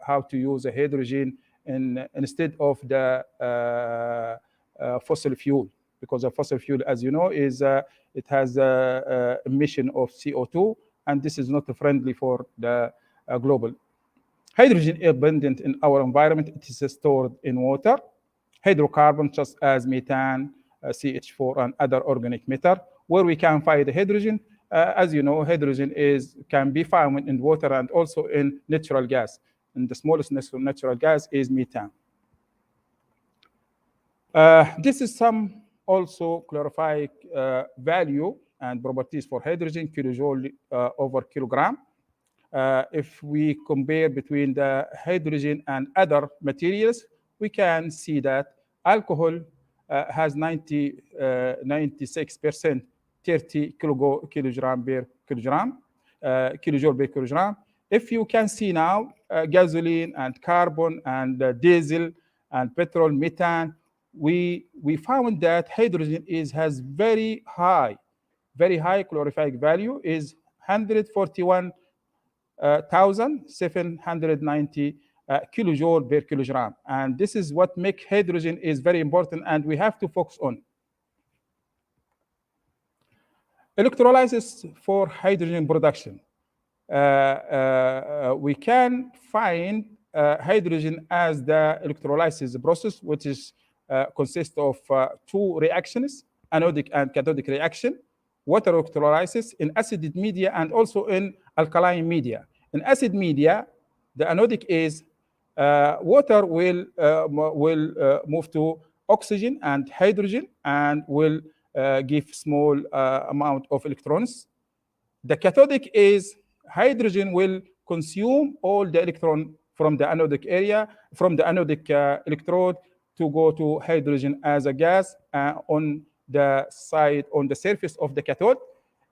how to use a hydrogen instead of the fossil fuel, because a fossil fuel, as you know, is it has emission of CO2, and this is not friendly for the global. Hydrogen is abundant in our environment. It is stored in water. Hydrocarbons such as methane, CH4, and other organic matter. Where we can find hydrogen, as you know, hydrogen can be found in water and also in natural gas. And the smallest natural gas is methane. This is some also clarified value and properties for hydrogen, kilojoule over kilogram. If we compare between the hydrogen and other materials, we can see that alcohol has 96%, 30 kilogram per kilogram, kilojoule per kilogram. If you can see now, gasoline and carbon and diesel and petrol, methane, we found that hydrogen has very high calorific value, is 141,790 kilojoule per kilogram. And this is what makes hydrogen is very important and we have to focus on. Electrolysis for hydrogen production. We can find hydrogen as the electrolysis process, which is consists of two reactions, anodic and cathodic reaction, water electrolysis in acid media and also in alkaline media. In acid media, the anodic is water will move to oxygen and hydrogen and will give small amount of electrons. The cathodic is hydrogen will consume all the electron from the anodic area, from the anodic electrode to go to hydrogen as a gas on the side, on the surface of the cathode.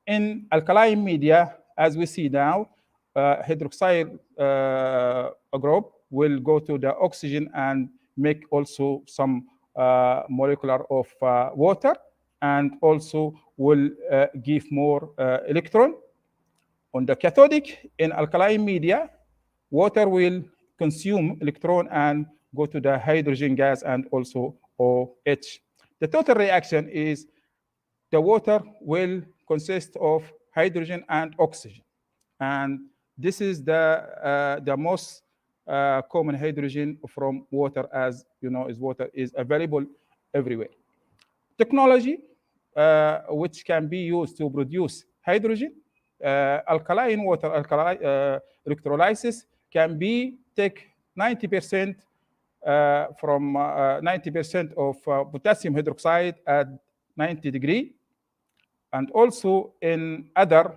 In alkaline media, as we see now, hydroxide group will go to the oxygen and make also some molecular of water and also will give more electron. On the cathodic, in alkaline media, water will consume electron and go to the hydrogen gas and also OH. The total reaction is the water will consist of hydrogen and oxygen. And this is the most common hydrogen from water, as you know, water is available everywhere. Technology which can be used to produce hydrogen, alkaline water electrolysis can be take 90% from 90% of potassium hydroxide at 90 degrees. And also in other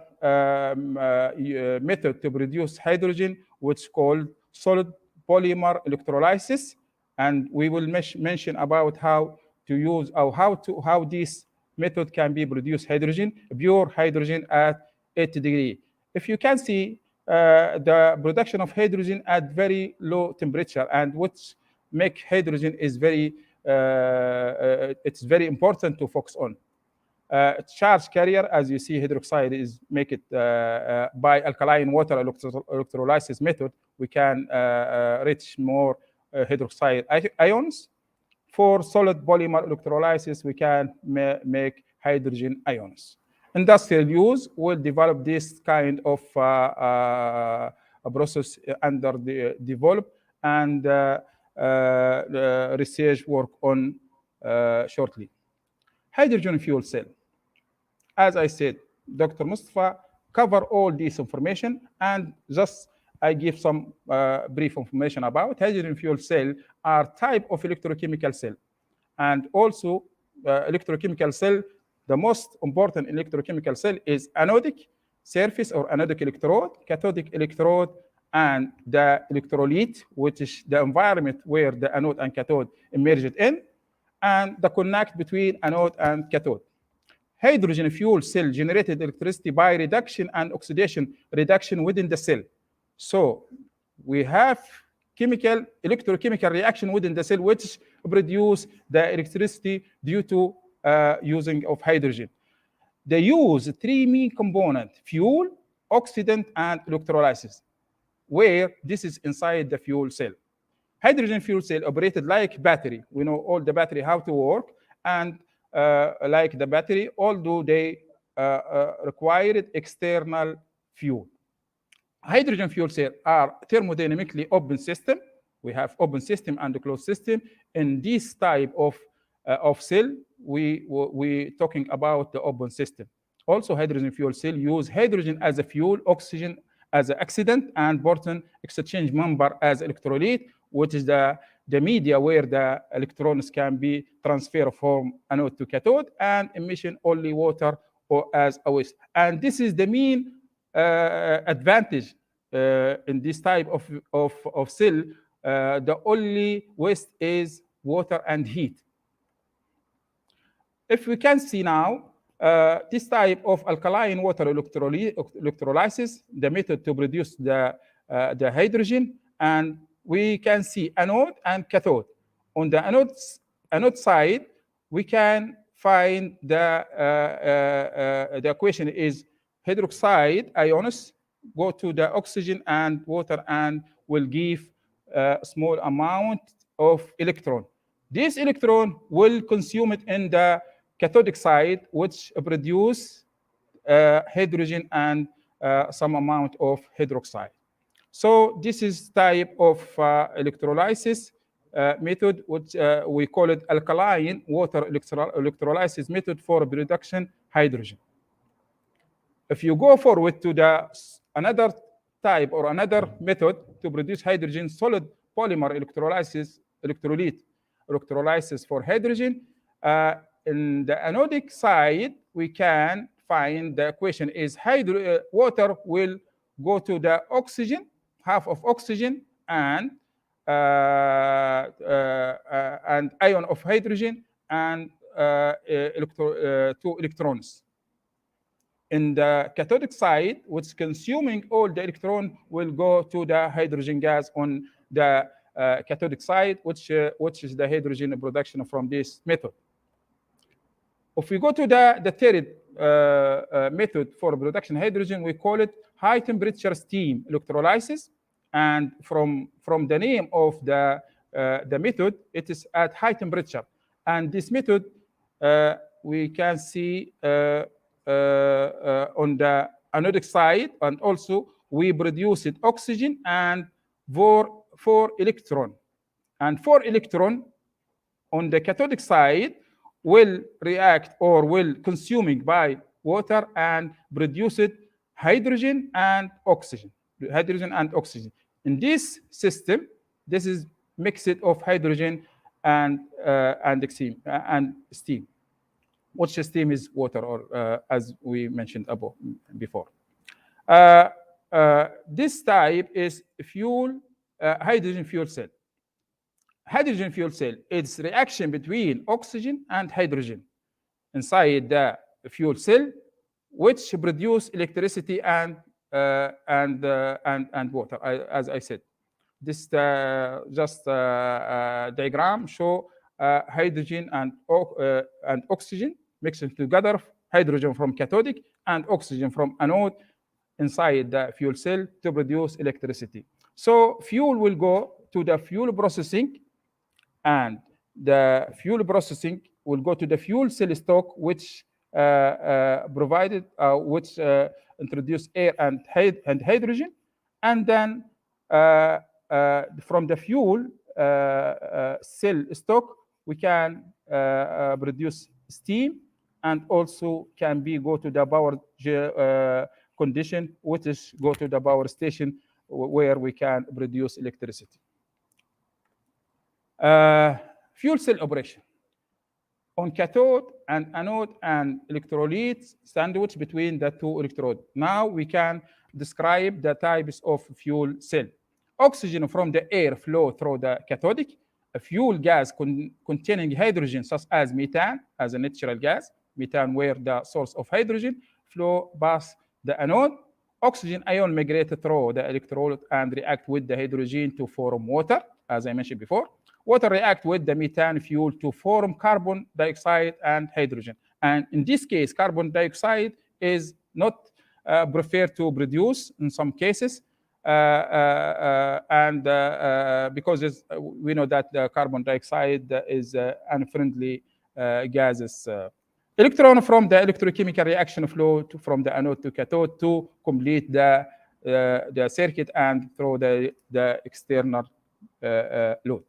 method to produce hydrogen, which called solid polymer electrolysis. And we will mention about how to use or how this method can be produced hydrogen, pure hydrogen at 80 degrees. If you can see the production of hydrogen at very low temperature, and which make hydrogen is very it's very important to focus on. Charge carrier, as you see, hydroxide is make it by alkaline water electrolysis method. We can reach more hydroxide ions. For solid polymer electrolysis, we can make hydrogen ions. Industrial use will develop this kind of a process under the develop and research work on shortly. Hydrogen fuel cell. As I said, Dr. Mustafa cover all this information, and just I give some brief information about hydrogen fuel cell are type of electrochemical cell. And also electrochemical cell, the most important electrochemical cell is anodic surface or anodic electrode, cathodic electrode, and the electrolyte, which is the environment where the anode and cathode emerged in, and the connect between anode and cathode. Hydrogen fuel cell generated electricity by reduction and oxidation reduction within the cell. So we have electrochemical reaction within the cell which produce the electricity due to using of hydrogen. They use three main components: fuel, oxidant, and electrolysis, where this is inside the fuel cell. Hydrogen fuel cell operated like battery. We know all the battery how to work, and like the battery, although they required external fuel. hydrogen fuel cells are thermodynamically open system. We have open system and closed system. In this type of cell, we talking about the open system. Also, hydrogen fuel cell use hydrogen as a fuel, oxygen as an accident, and proton exchange member as electrolyte, which is the media where the electrons can be transferred from anode to cathode, and emission only water or as a waste. And this is the main advantage in this type of cell. The only waste is water and heat. If we can see now, this type of alkaline water electrolysis, the method to produce the hydrogen, and we can see anode and cathode. On the anode side, we can find the equation is hydroxide ions go to the oxygen and water and will give a small amount of electron. This electron will consume it in the cathodic side, which produce hydrogen and some amount of hydroxide. So this is type of electrolysis method, which we call it alkaline water electrolysis method for production hydrogen. If you go forward to another type or another method to produce hydrogen, solid polymer electrolysis for hydrogen, in the anodic side, we can find the equation is water will go to the oxygen, half of oxygen, and ion of hydrogen, and 2 electrons. In the cathodic side, which consuming all the electron, will go to the hydrogen gas on the cathodic side, which is the hydrogen production from this method. If we go to the third method for production hydrogen, we call it high temperature steam electrolysis. And from the name of the method, it is at high temperature. And this method, we can see on the anodic side, and also we produce it oxygen and 4 electron. And 4 electron on the cathodic side will react or will consuming by water and produce it hydrogen and oxygen. In this system, this is mixed of hydrogen and steam. Which steam is water, or as we mentioned before. This type is hydrogen fuel cell. Hydrogen fuel cell is reaction between oxygen and hydrogen inside the fuel cell, which produce electricity and water, as I said. This diagram show hydrogen and oxygen mixing together, hydrogen from cathodic and oxygen from anode inside the fuel cell to produce electricity. So fuel will go to the fuel processing, and the fuel processing will go to the fuel cell stock, which introduce air and hydrogen, and then from the fuel cell stock, we can produce steam, and also can go to the power condition, which is go to the power station where we can produce electricity. Fuel cell operation. On cathode and anode and electrolytes sandwich between the 2 electrodes. Now we can describe the types of fuel cell. Oxygen from the air flow through the cathodic. A fuel gas containing hydrogen, such as methane, as a natural gas. Methane, where the source of hydrogen, flow past the anode. Oxygen ion migrate through the electrolyte and react with the hydrogen to form water, as I mentioned before. Water react with the methane fuel to form carbon dioxide and hydrogen. And in this case, carbon dioxide is not preferred to produce in some cases, because we know that the carbon dioxide is unfriendly gases. Electron from the electrochemical reaction flow from the anode to cathode to complete the the circuit and through the external load.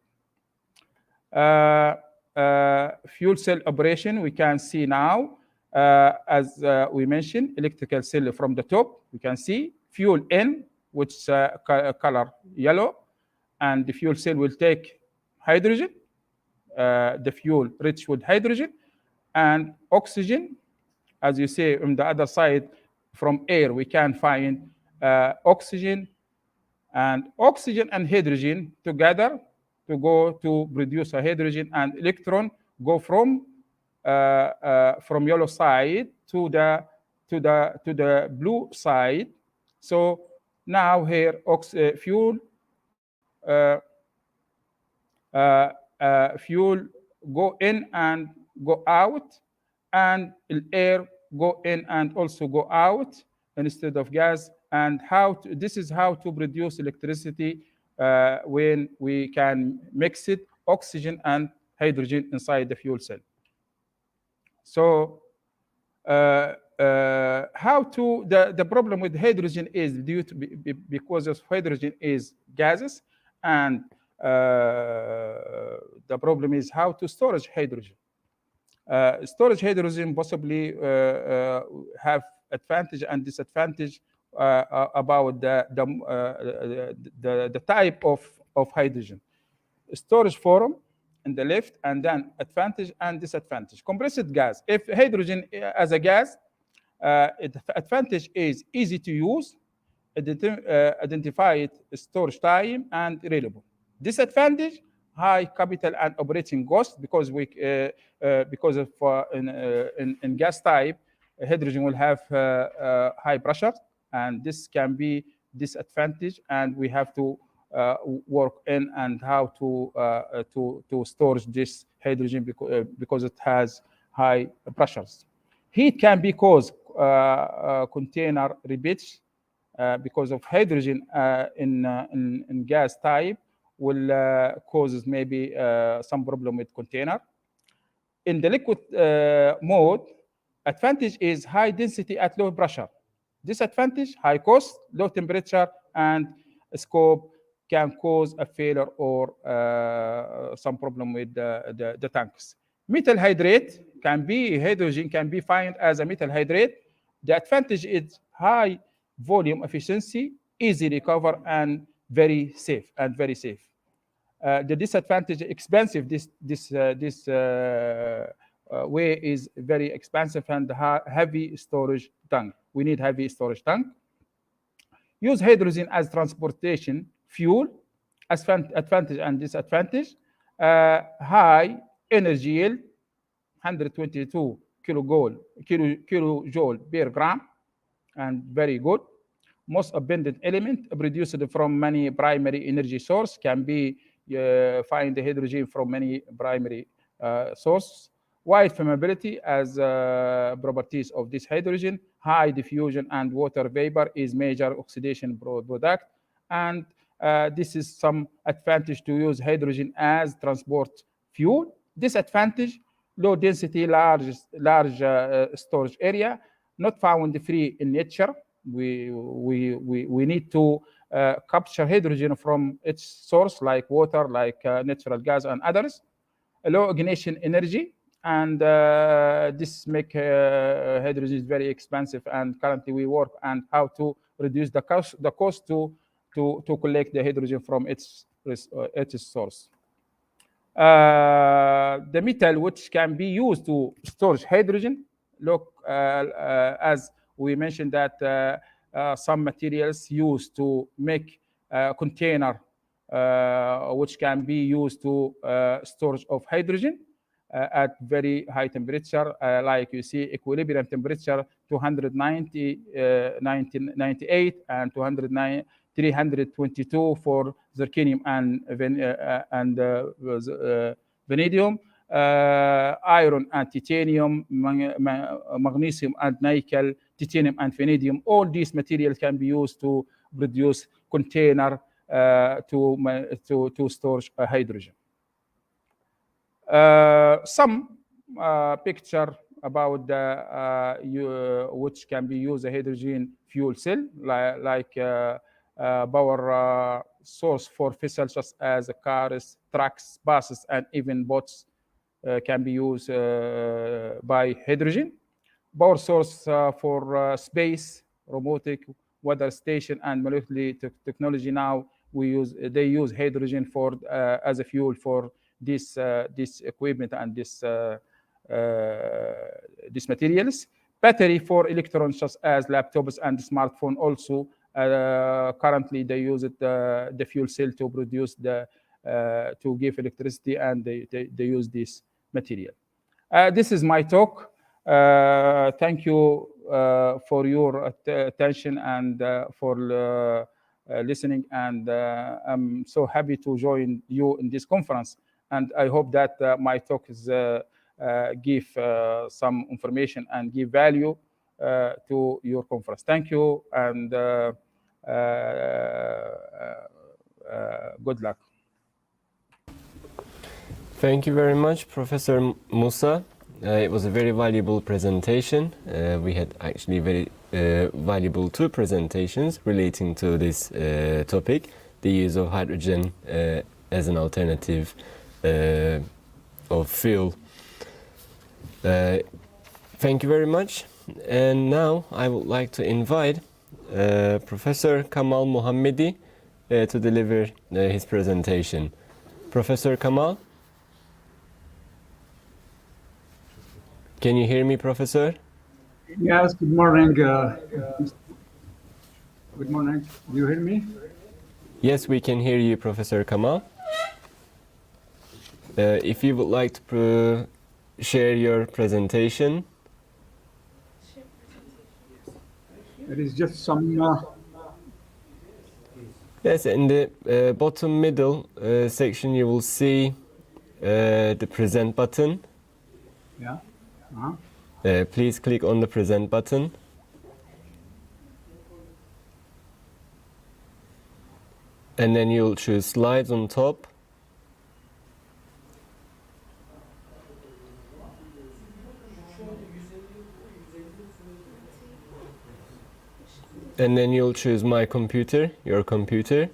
Fuel cell operation, we can see now, as we mentioned, electrical cell from the top, we can see fuel in, which color yellow, and the fuel cell will take hydrogen, the fuel rich with hydrogen, and oxygen. As you see on the other side, from air, we can find oxygen and hydrogen together to go to produce a hydrogen, and electron go from yellow side to the blue side. So now here fuel fuel go in and go out, and air go in and also go out instead of gas. And this is how to produce electricity when we can mix it, oxygen and hydrogen inside the fuel cell. So the problem with hydrogen is due to because of hydrogen is gases, and the problem is how to storage hydrogen. Storage hydrogen possibly have advantage and disadvantage about the type of hydrogen. Storage form in the left, and then advantage and disadvantage. Compressed gas. If hydrogen as a gas, advantage is easy to use, identified storage time, and reliable. Disadvantage: high capital and operating cost, because of in gas type, hydrogen will have high pressure, and this can be disadvantage, and we have to work in and how to store this hydrogen because it has high pressures. Heat can be caused container repeats because of hydrogen in gas type will causes maybe some problem with container. In the liquid mode, advantage is high density at low pressure. Disadvantage: high cost, low temperature, and scope can cause a failure or some problem with the tanks. Metal hydrate hydrogen can be found as a metal hydrate. The advantage is high volume efficiency, easy recover, and very safe. The disadvantage: expensive. This way is very expensive and heavy storage tank. We need heavy storage tank. Use hydrogen as transportation fuel. Advantage and disadvantage: high energy yield, 122 kilojoule per gram, and very good. Most abundant element produced from many primary energy source. Can be find the hydrogen from many primary sources. Wide flammability as properties of this hydrogen. High diffusion and water vapor is major oxidation product. And this is some advantage to use hydrogen as transport fuel. Disadvantage: low density, large storage area, not found free in nature. We need to capture hydrogen from its source, like water, like natural gas, and others. Low ignition energy, and this make hydrogen very expensive. And currently we work on how to reduce the cost to collect the hydrogen from its source. The metal which can be used to store hydrogen, look, as we mentioned that some materials used to make container which can be used to storage of hydrogen at very high temperature, like you see equilibrium temperature 298 and 322 for zirconium and vanadium, iron and titanium, magnesium and nickel, titanium and vanadium. All these materials can be used to produce container to store hydrogen. Some picture about which can be used a hydrogen fuel cell, like power source for vessels such as cars, trucks, buses, and even boats can be used by hydrogen. Power source for space, robotic, weather station, and molecular technology. Now they use hydrogen for as a fuel for this equipment and these materials. Battery for electronics such as laptops and smartphone also. Currently, they use the fuel cell to produce to give electricity, and they use this material. This is my talk. Thank you for your attention and for listening. And I'm so happy to join you in this conference. And I hope that my talk is give some information and give value to your conference. Thank you, and good luck. Thank you very much, Professor Musa. It was a very valuable presentation. We had actually very valuable two presentations relating to this topic, the use of hydrogen as an alternative of fuel. Thank you very much. And now I would like to invite Professor Kamal Mohammedi to deliver his presentation. Professor Kamal? Can you hear me, Professor? Yes, good morning. Good morning. Do you hear me? Yes, we can hear you, Professor Kamal. If you would like to share your presentation. There is just some... Yes, in the bottom middle section you will see the present button. Yeah. Please click on the present button. And then you'll choose slides on top. And then you'll choose My Computer, your computer,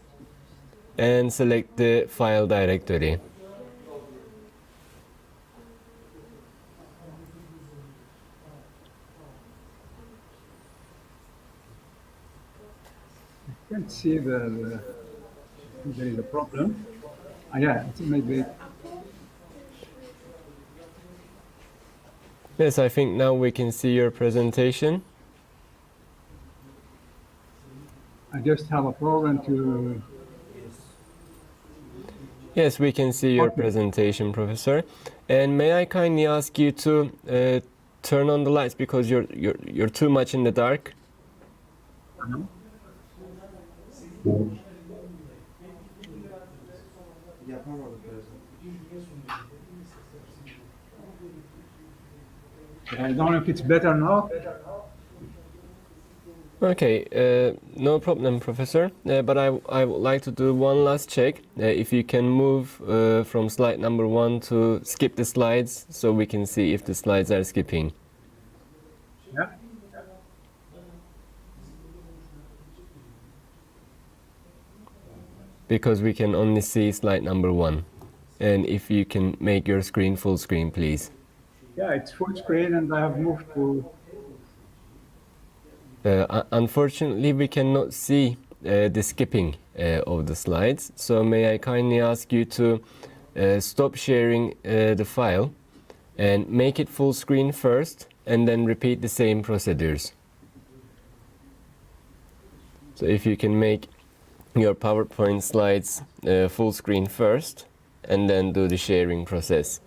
and select the file directory. I can't see there is a problem. Yeah, it may be. Yes, I think now we can see your presentation. I just have a problem to... Yes, we can see your presentation, Professor. And may I kindly ask you to turn on the lights because you're too much in the dark. I don't know if it's better now. Okay, no problem, Professor. But I would like to do one last check. If you can move from slide number 1 to skip the slides so we can see if the slides are skipping. Yeah. Because we can only see slide number 1. And if you can make your screen full screen, please. Yeah, it's full screen and I have moved to... Unfortunately, we cannot see the skipping of the slides. So may I kindly ask you to stop sharing the file and make it full screen first and then repeat the same procedures. So if you can make your PowerPoint slides full screen first and then do the sharing process.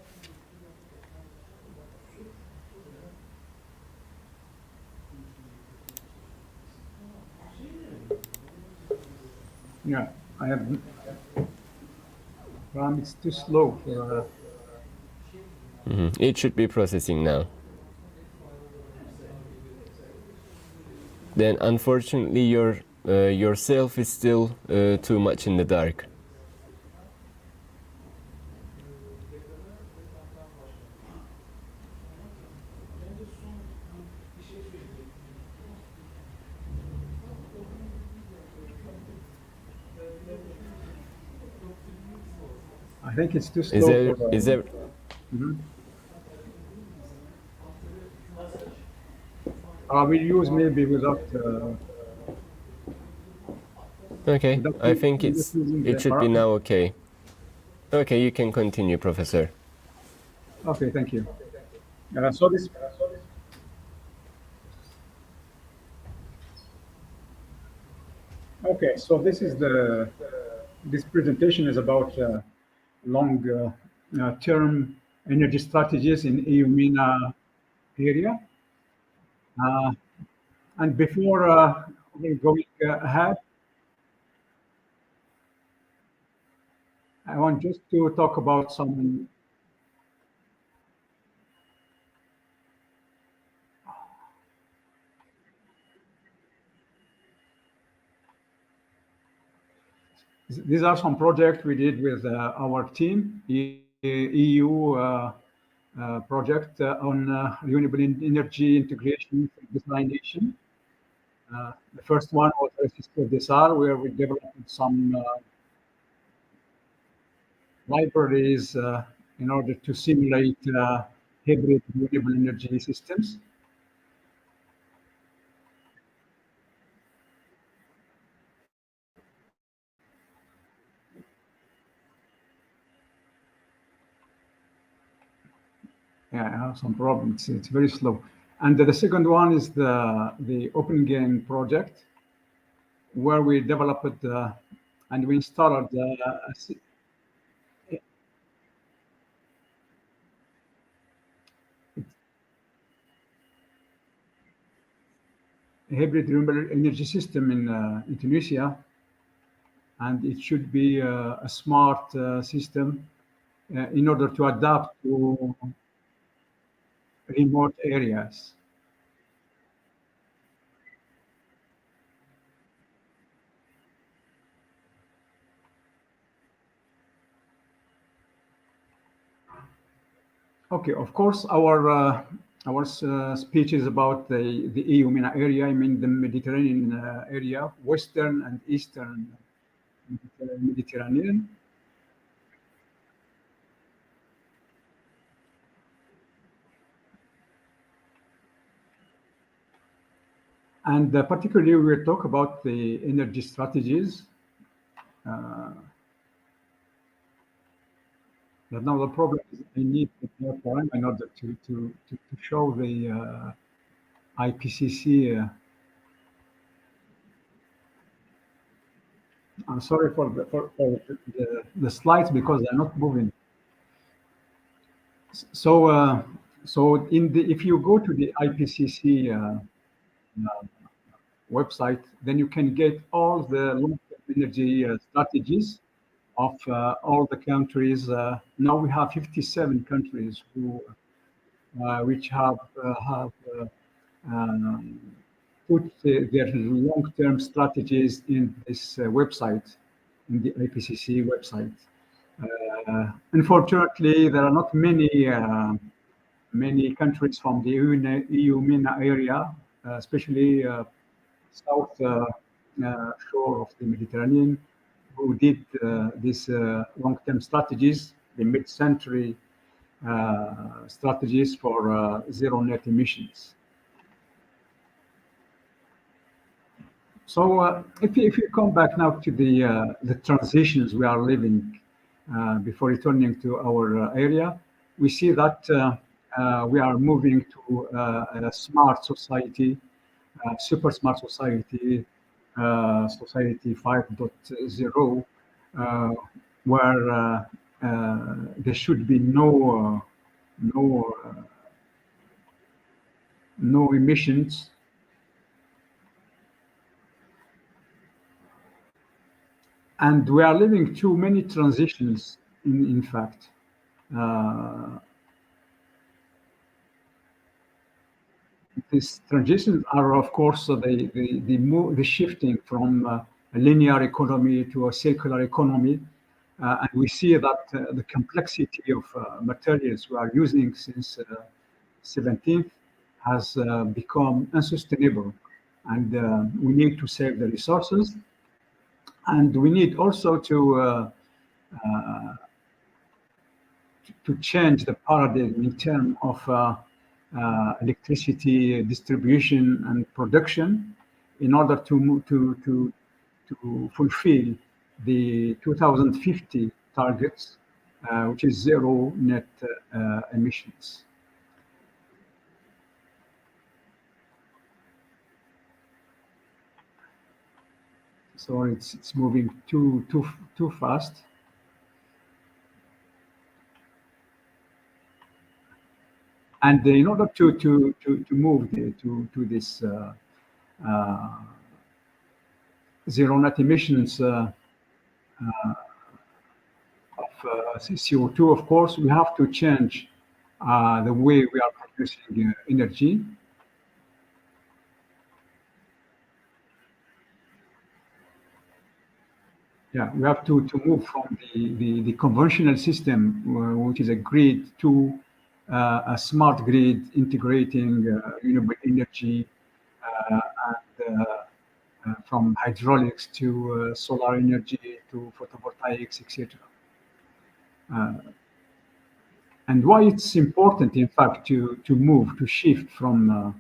Yeah, I have... It's too slow for... It should be processing now. Then unfortunately yourself is still too much in the dark. think it's too Is slow there, for. is there, I will use maybe without. okay, I think without using it the should be now okay. Okay, you can continue, Professor. Okay, thank you. So this. Okay, so this is this presentation is about long-term energy strategies in EU MENA area. And before going ahead, I want just to talk about some. These are some projects we did with our team, EU project on renewable energy integration and desalination. The first one was Eces, where we developed some libraries in order to simulate hybrid renewable energy systems. Yeah, I have some problems. It's very slow. And the second one is the Open Gain project, where we developed and we installed a hybrid renewable energy system in Tunisia, and it should be a smart system in order to adapt to remote areas. Okay, of course, our speech is about the EU MENA area. I mean the Mediterranean area, Western and Eastern Mediterranean. And particularly, we will talk about the energy strategies. But now the problem is I need to more time in order to show the IPCC. I'm sorry for the slides because they're not moving. So if you go to the IPCC website, then you can get all the long-term energy strategies of all the countries. Now we have 57 countries which have put their long-term strategies in this website, in the IPCC website. Unfortunately, there are not many countries from the EU MENA area, especially south shore of the Mediterranean, who did these long-term strategies, the mid-century strategies for zero net emissions. So if you come back now to the transitions we are living before returning to our area, we see that we are moving to a smart society, super smart society, society 5.0, where there should be no emissions. And we are living through many transitions, in fact. These transitions are, of course, the shifting from a linear economy to a circular economy. And we see that the complexity of materials we are using since 17th has become unsustainable. And we need to save the resources. And we need also to to change the paradigm in terms of electricity distribution and production in order to fulfill the 2050 targets, which is zero net emissions. So it's moving too fast. And in order to move to this zero net emissions of CO2, of course, we have to change the way we are producing energy. Yeah, we have to move from the conventional system, which is a grid, to a smart grid integrating renewable energy and from hydraulics to solar energy to photovoltaics, etc. And why it's important, in fact, to shift from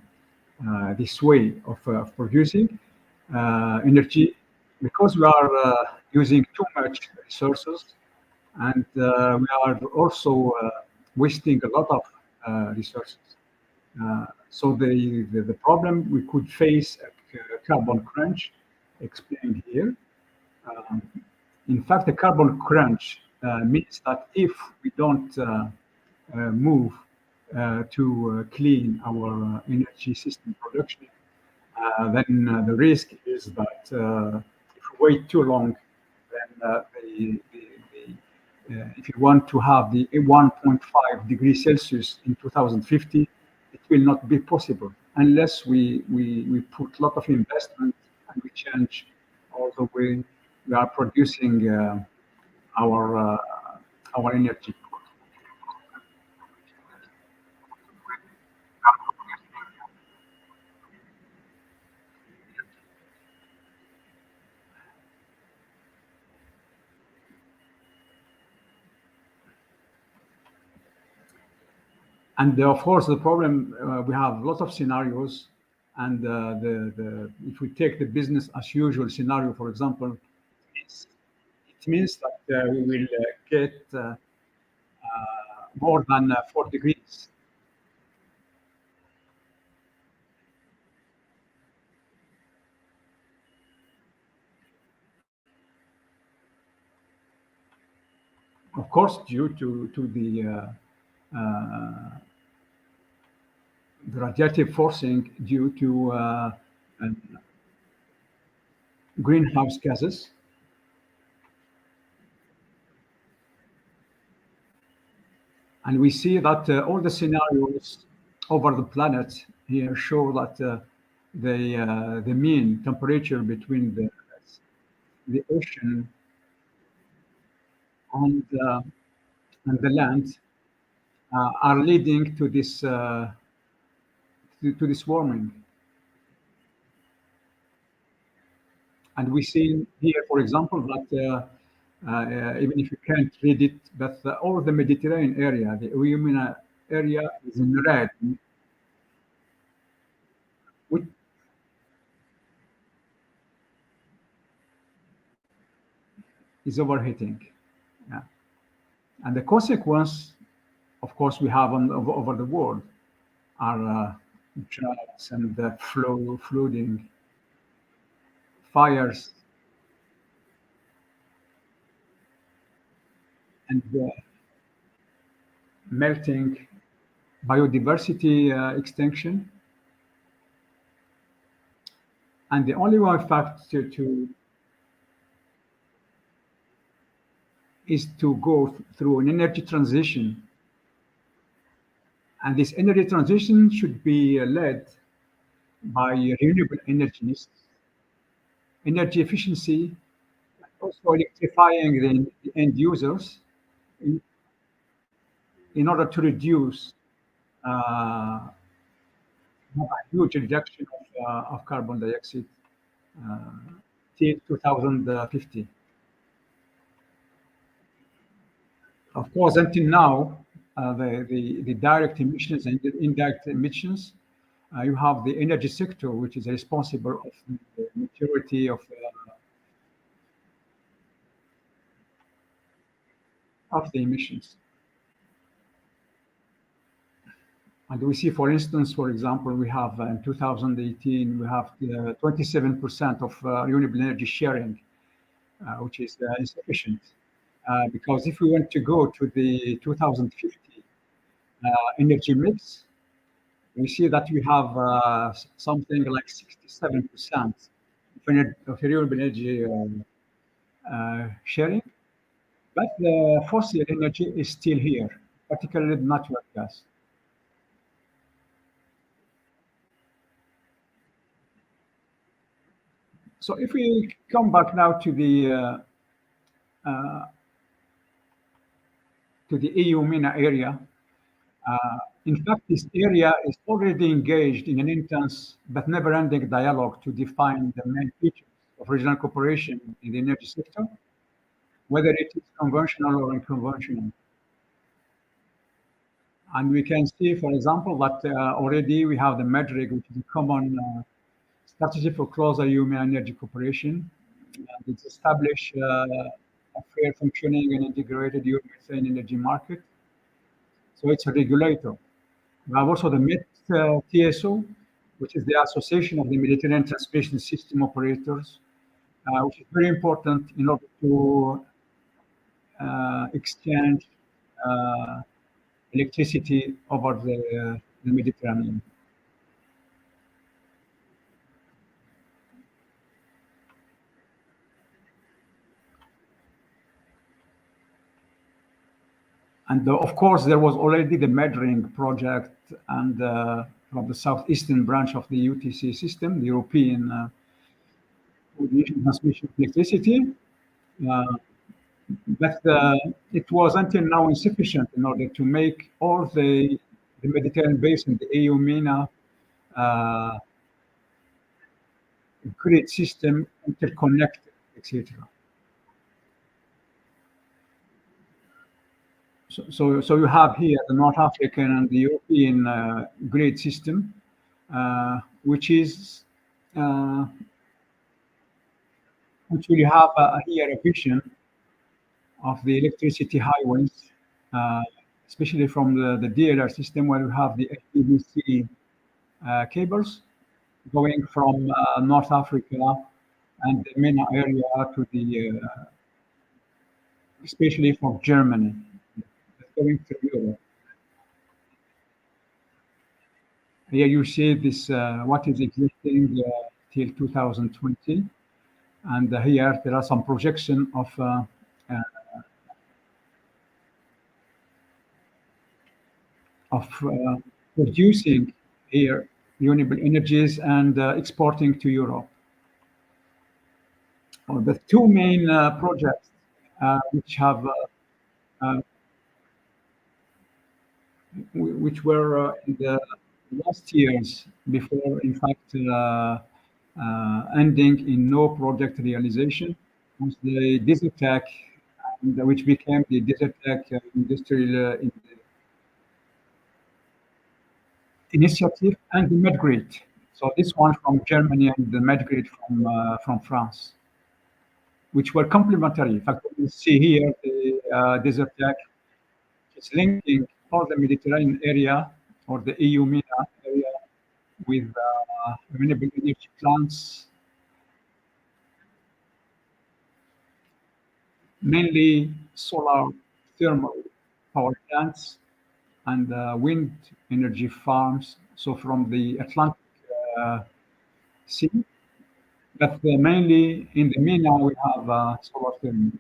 this way of producing energy, because we are using too much resources, and we are also wasting a lot of resources. So the problem we could face a carbon crunch, explained here. In fact, the carbon crunch means that if we don't move to clean our energy system production, then the risk is that if we wait too long, then if you want to have the 1.5 degrees Celsius in 2050, it will not be possible unless we put a lot of investment and we change all the way we are producing our energy. And of course, the problem, we have lots of scenarios, and if we take the business as usual scenario, for example, it means that we will get more than 4 degrees. Of course, due to the radiative forcing due to greenhouse gases. And we see that all the scenarios over the planet here show that the mean temperature between the ocean and the land are leading to this warming. And we see here, for example, that even if you can't read it, but all the Mediterranean area, the Eumena area is in red, which is overheating. Yeah. And the consequence, of course, we have over the world are droughts and flooding, fires, and melting, biodiversity extinction. And the only one fact is to go through an energy transition. And this energy transition should be led by renewable energies, energy efficiency, also electrifying the end users in order to reduce a huge reduction of carbon dioxide till 2050. Of course, until now, the direct emissions and the indirect emissions, you have the energy sector, which is responsible of the majority of the emissions. And we see, for instance, for example, we have in 2018, we have 27% of renewable energy sharing, which is insufficient. Because if we want to go to the 2050 energy mix, we see that we have something like 67% of renewable energy sharing, but the fossil energy is still here, particularly natural gas. So if we come back now to the EU MENA area, in fact, this area is already engaged in an intense but never-ending dialogue to define the main features of regional cooperation in the energy sector, whether it is conventional or unconventional. And we can see, for example, that already we have the MEDRIG, which is a common strategy for closer EU-MENA energy cooperation. It's established a fair functioning and integrated EU-methane energy market. So it's a regulator. We have also the TSO, which is the Association of the Mediterranean Transmission System Operators, which is very important in order to exchange electricity over the Mediterranean. And of course, there was already the MEDRING project and from the southeastern branch of the UTC system, the European Coordination Transmission of Electricity. But it was until now insufficient in order to make all the Mediterranean basin, the EU-MENA grid system interconnected, etc. So you have here the North African and the European grid system, which is which will have here a vision of the electricity highways, especially from the DLR system, where we have the HVDC cables going from North Africa and the MENA area to the, especially from Germany, going through Europe. Here you see this, what is existing till 2020. And here there are some projection of producing here renewable energies and exporting to Europe. The two main projects which have which were in the last years before, in fact, ending in no project realization, was the Desertec, which became the Desertec Industrial Initiative, and the Medgrid. So this one from Germany and the Medgrid from France, which were complementary. In fact, you see here the Desertec is linking all the Mediterranean area or the EU-MENA area with renewable energy plants, mainly solar thermal power plants and wind energy farms. So from the Atlantic Sea, but mainly in the MENA we have solar thermal.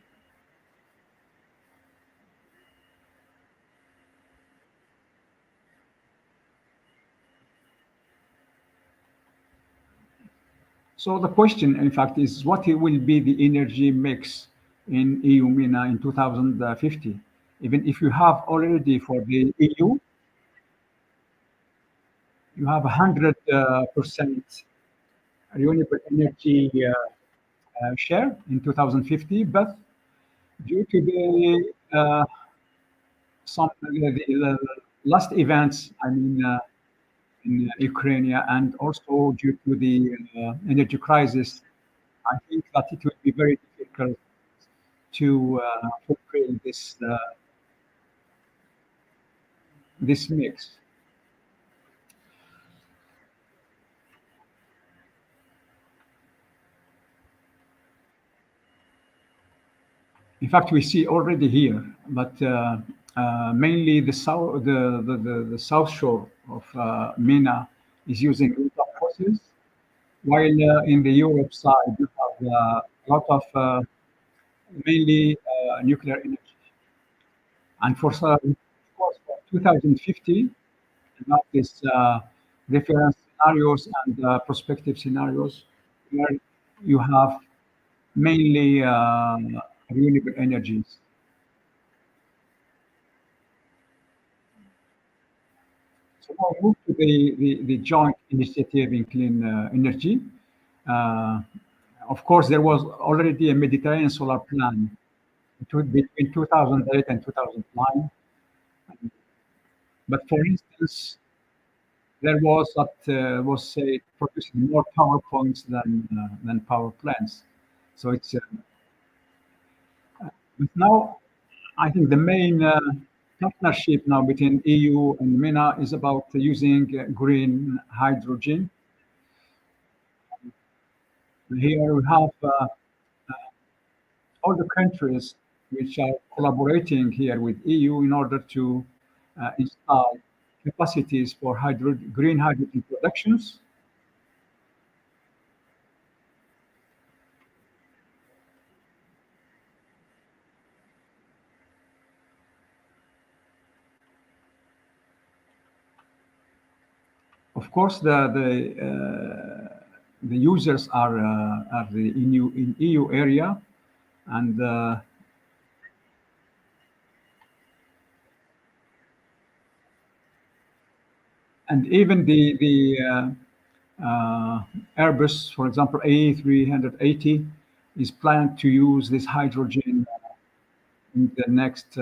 So the question, in fact, is what will be the energy mix in EU-MENA in 2050? Even if you have already for the EU, you have 100% renewable energy share in 2050, but due to the some the last events, I mean, in Ukraine, and also due to the energy crisis, I think that it will be very difficult to fulfill this mix. In fact, we see already here, but mainly the south shore of MENA is using rooftop fossils, while in the Europe side you have a lot of mainly nuclear energy. And for of course, for 2050, we have this reference scenarios and prospective scenarios where you have mainly renewable energies. So now we move to the joint initiative in clean energy. Uh, of course, there was already a Mediterranean solar plan between 2008 and 2009. But for instance, there was that was say producing more power points than power plants. So it's but now I think the main partnership now between EU and MENA is about using green hydrogen. Here we have all the countries which are collaborating here with EU in order to install capacities for green hydrogen productions. Of course, the users are the in EU area, and even the Airbus, for example, A380 is planned to use this hydrogen in the next.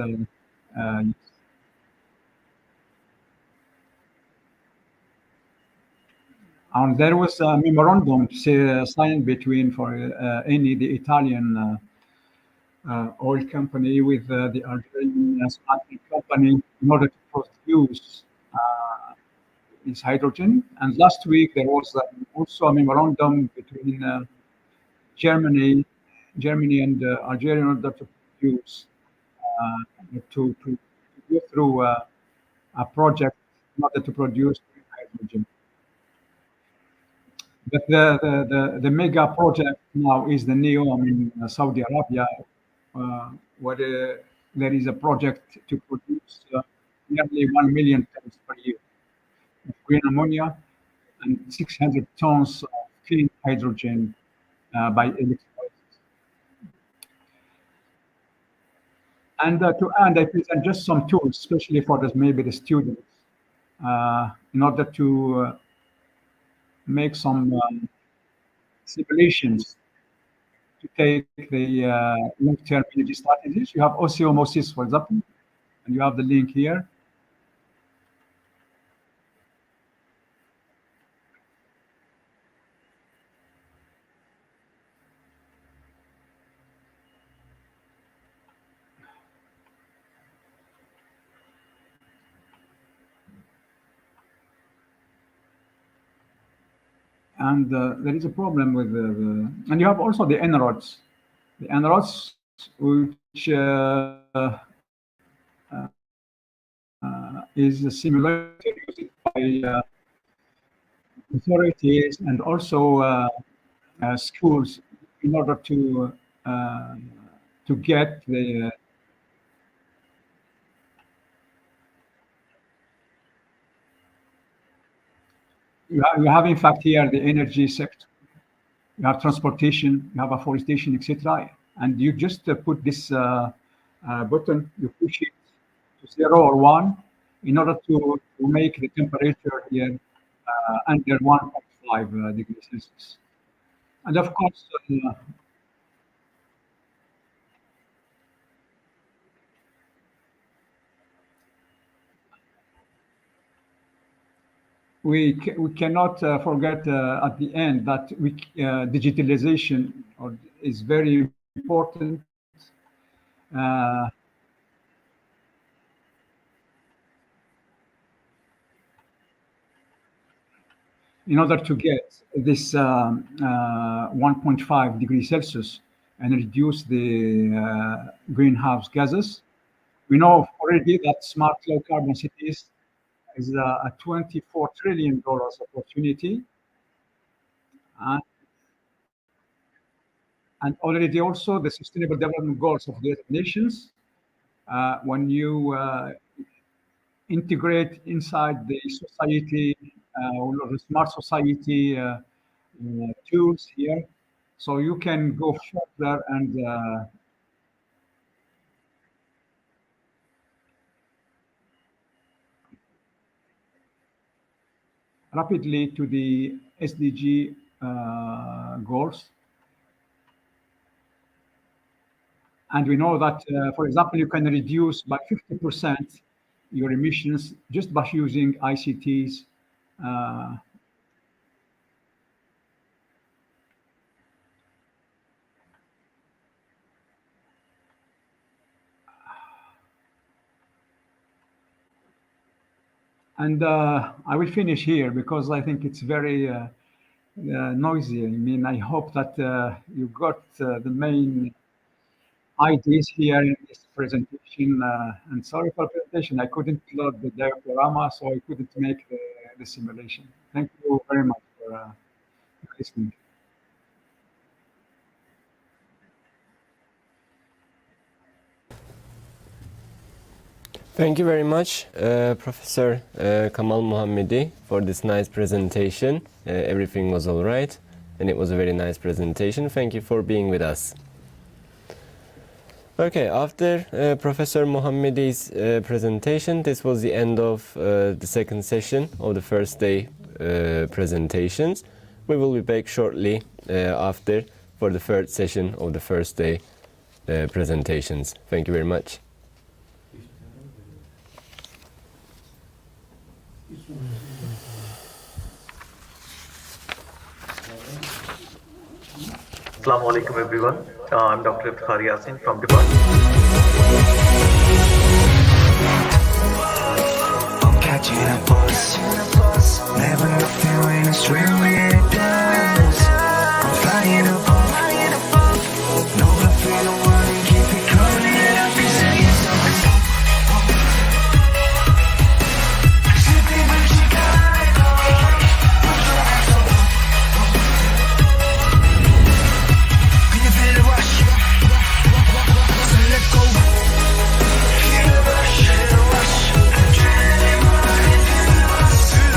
And there was a memorandum signed between the Italian oil company with the Algerian smuggling company in order to produce this hydrogen. And last week there was also a memorandum between Germany and Algeria in order to produce to go through a project in order to produce green hydrogen. But the mega project now is the NEOM in Saudi Arabia, where there is a project to produce nearly 1 million tons per year of green ammonia and 600 tons of clean hydrogen by electrolysis. And I present just some tools, especially for maybe the students, in order to make some simulations to take the long-term energy strategies. You have osmosis, for example, and you have the link here. And there is a problem with and you have also the NRODs. The NRODs, which is a simulator used by authorities and also schools in order to get the you have in fact here the energy sector, you have transportation, you have afforestation, etc. And you just put this button, you push it to 0 or 1 in order to make the temperature here under 1.5 degrees Celsius. And of course, we cannot forget at the end that digitalization is very important. In order to get this 1.5 degrees Celsius and reduce the greenhouse gases, we know already that smart low carbon cities is a $24 trillion opportunity. And already also the Sustainable Development Goals of the United Nations, when you integrate inside the society, or the smart society tools here, so you can go further and rapidly to the SDG goals. And we know that, for example, you can reduce by 50% your emissions just by using ICTs. And I will finish here because I think it's very noisy. I mean, I hope that you got the main ideas here in this presentation. And sorry for the presentation, I couldn't load the diaporama, so I couldn't make the simulation. Thank you very much for listening. Thank you very much, Professor Kamal Muhammadi, for this nice presentation. Everything was all right, and it was a very nice presentation. Thank you for being with us. Okay, after Professor Muhammadi's presentation, this was the end of the second session of the first day presentations. We will be back shortly after for the third session of the first day presentations. Thank you very much. Assalamu alaikum everyone. I'm Dr. Iftikhar Yasin from Department. I'm catching a bus, never nothing when it's really done.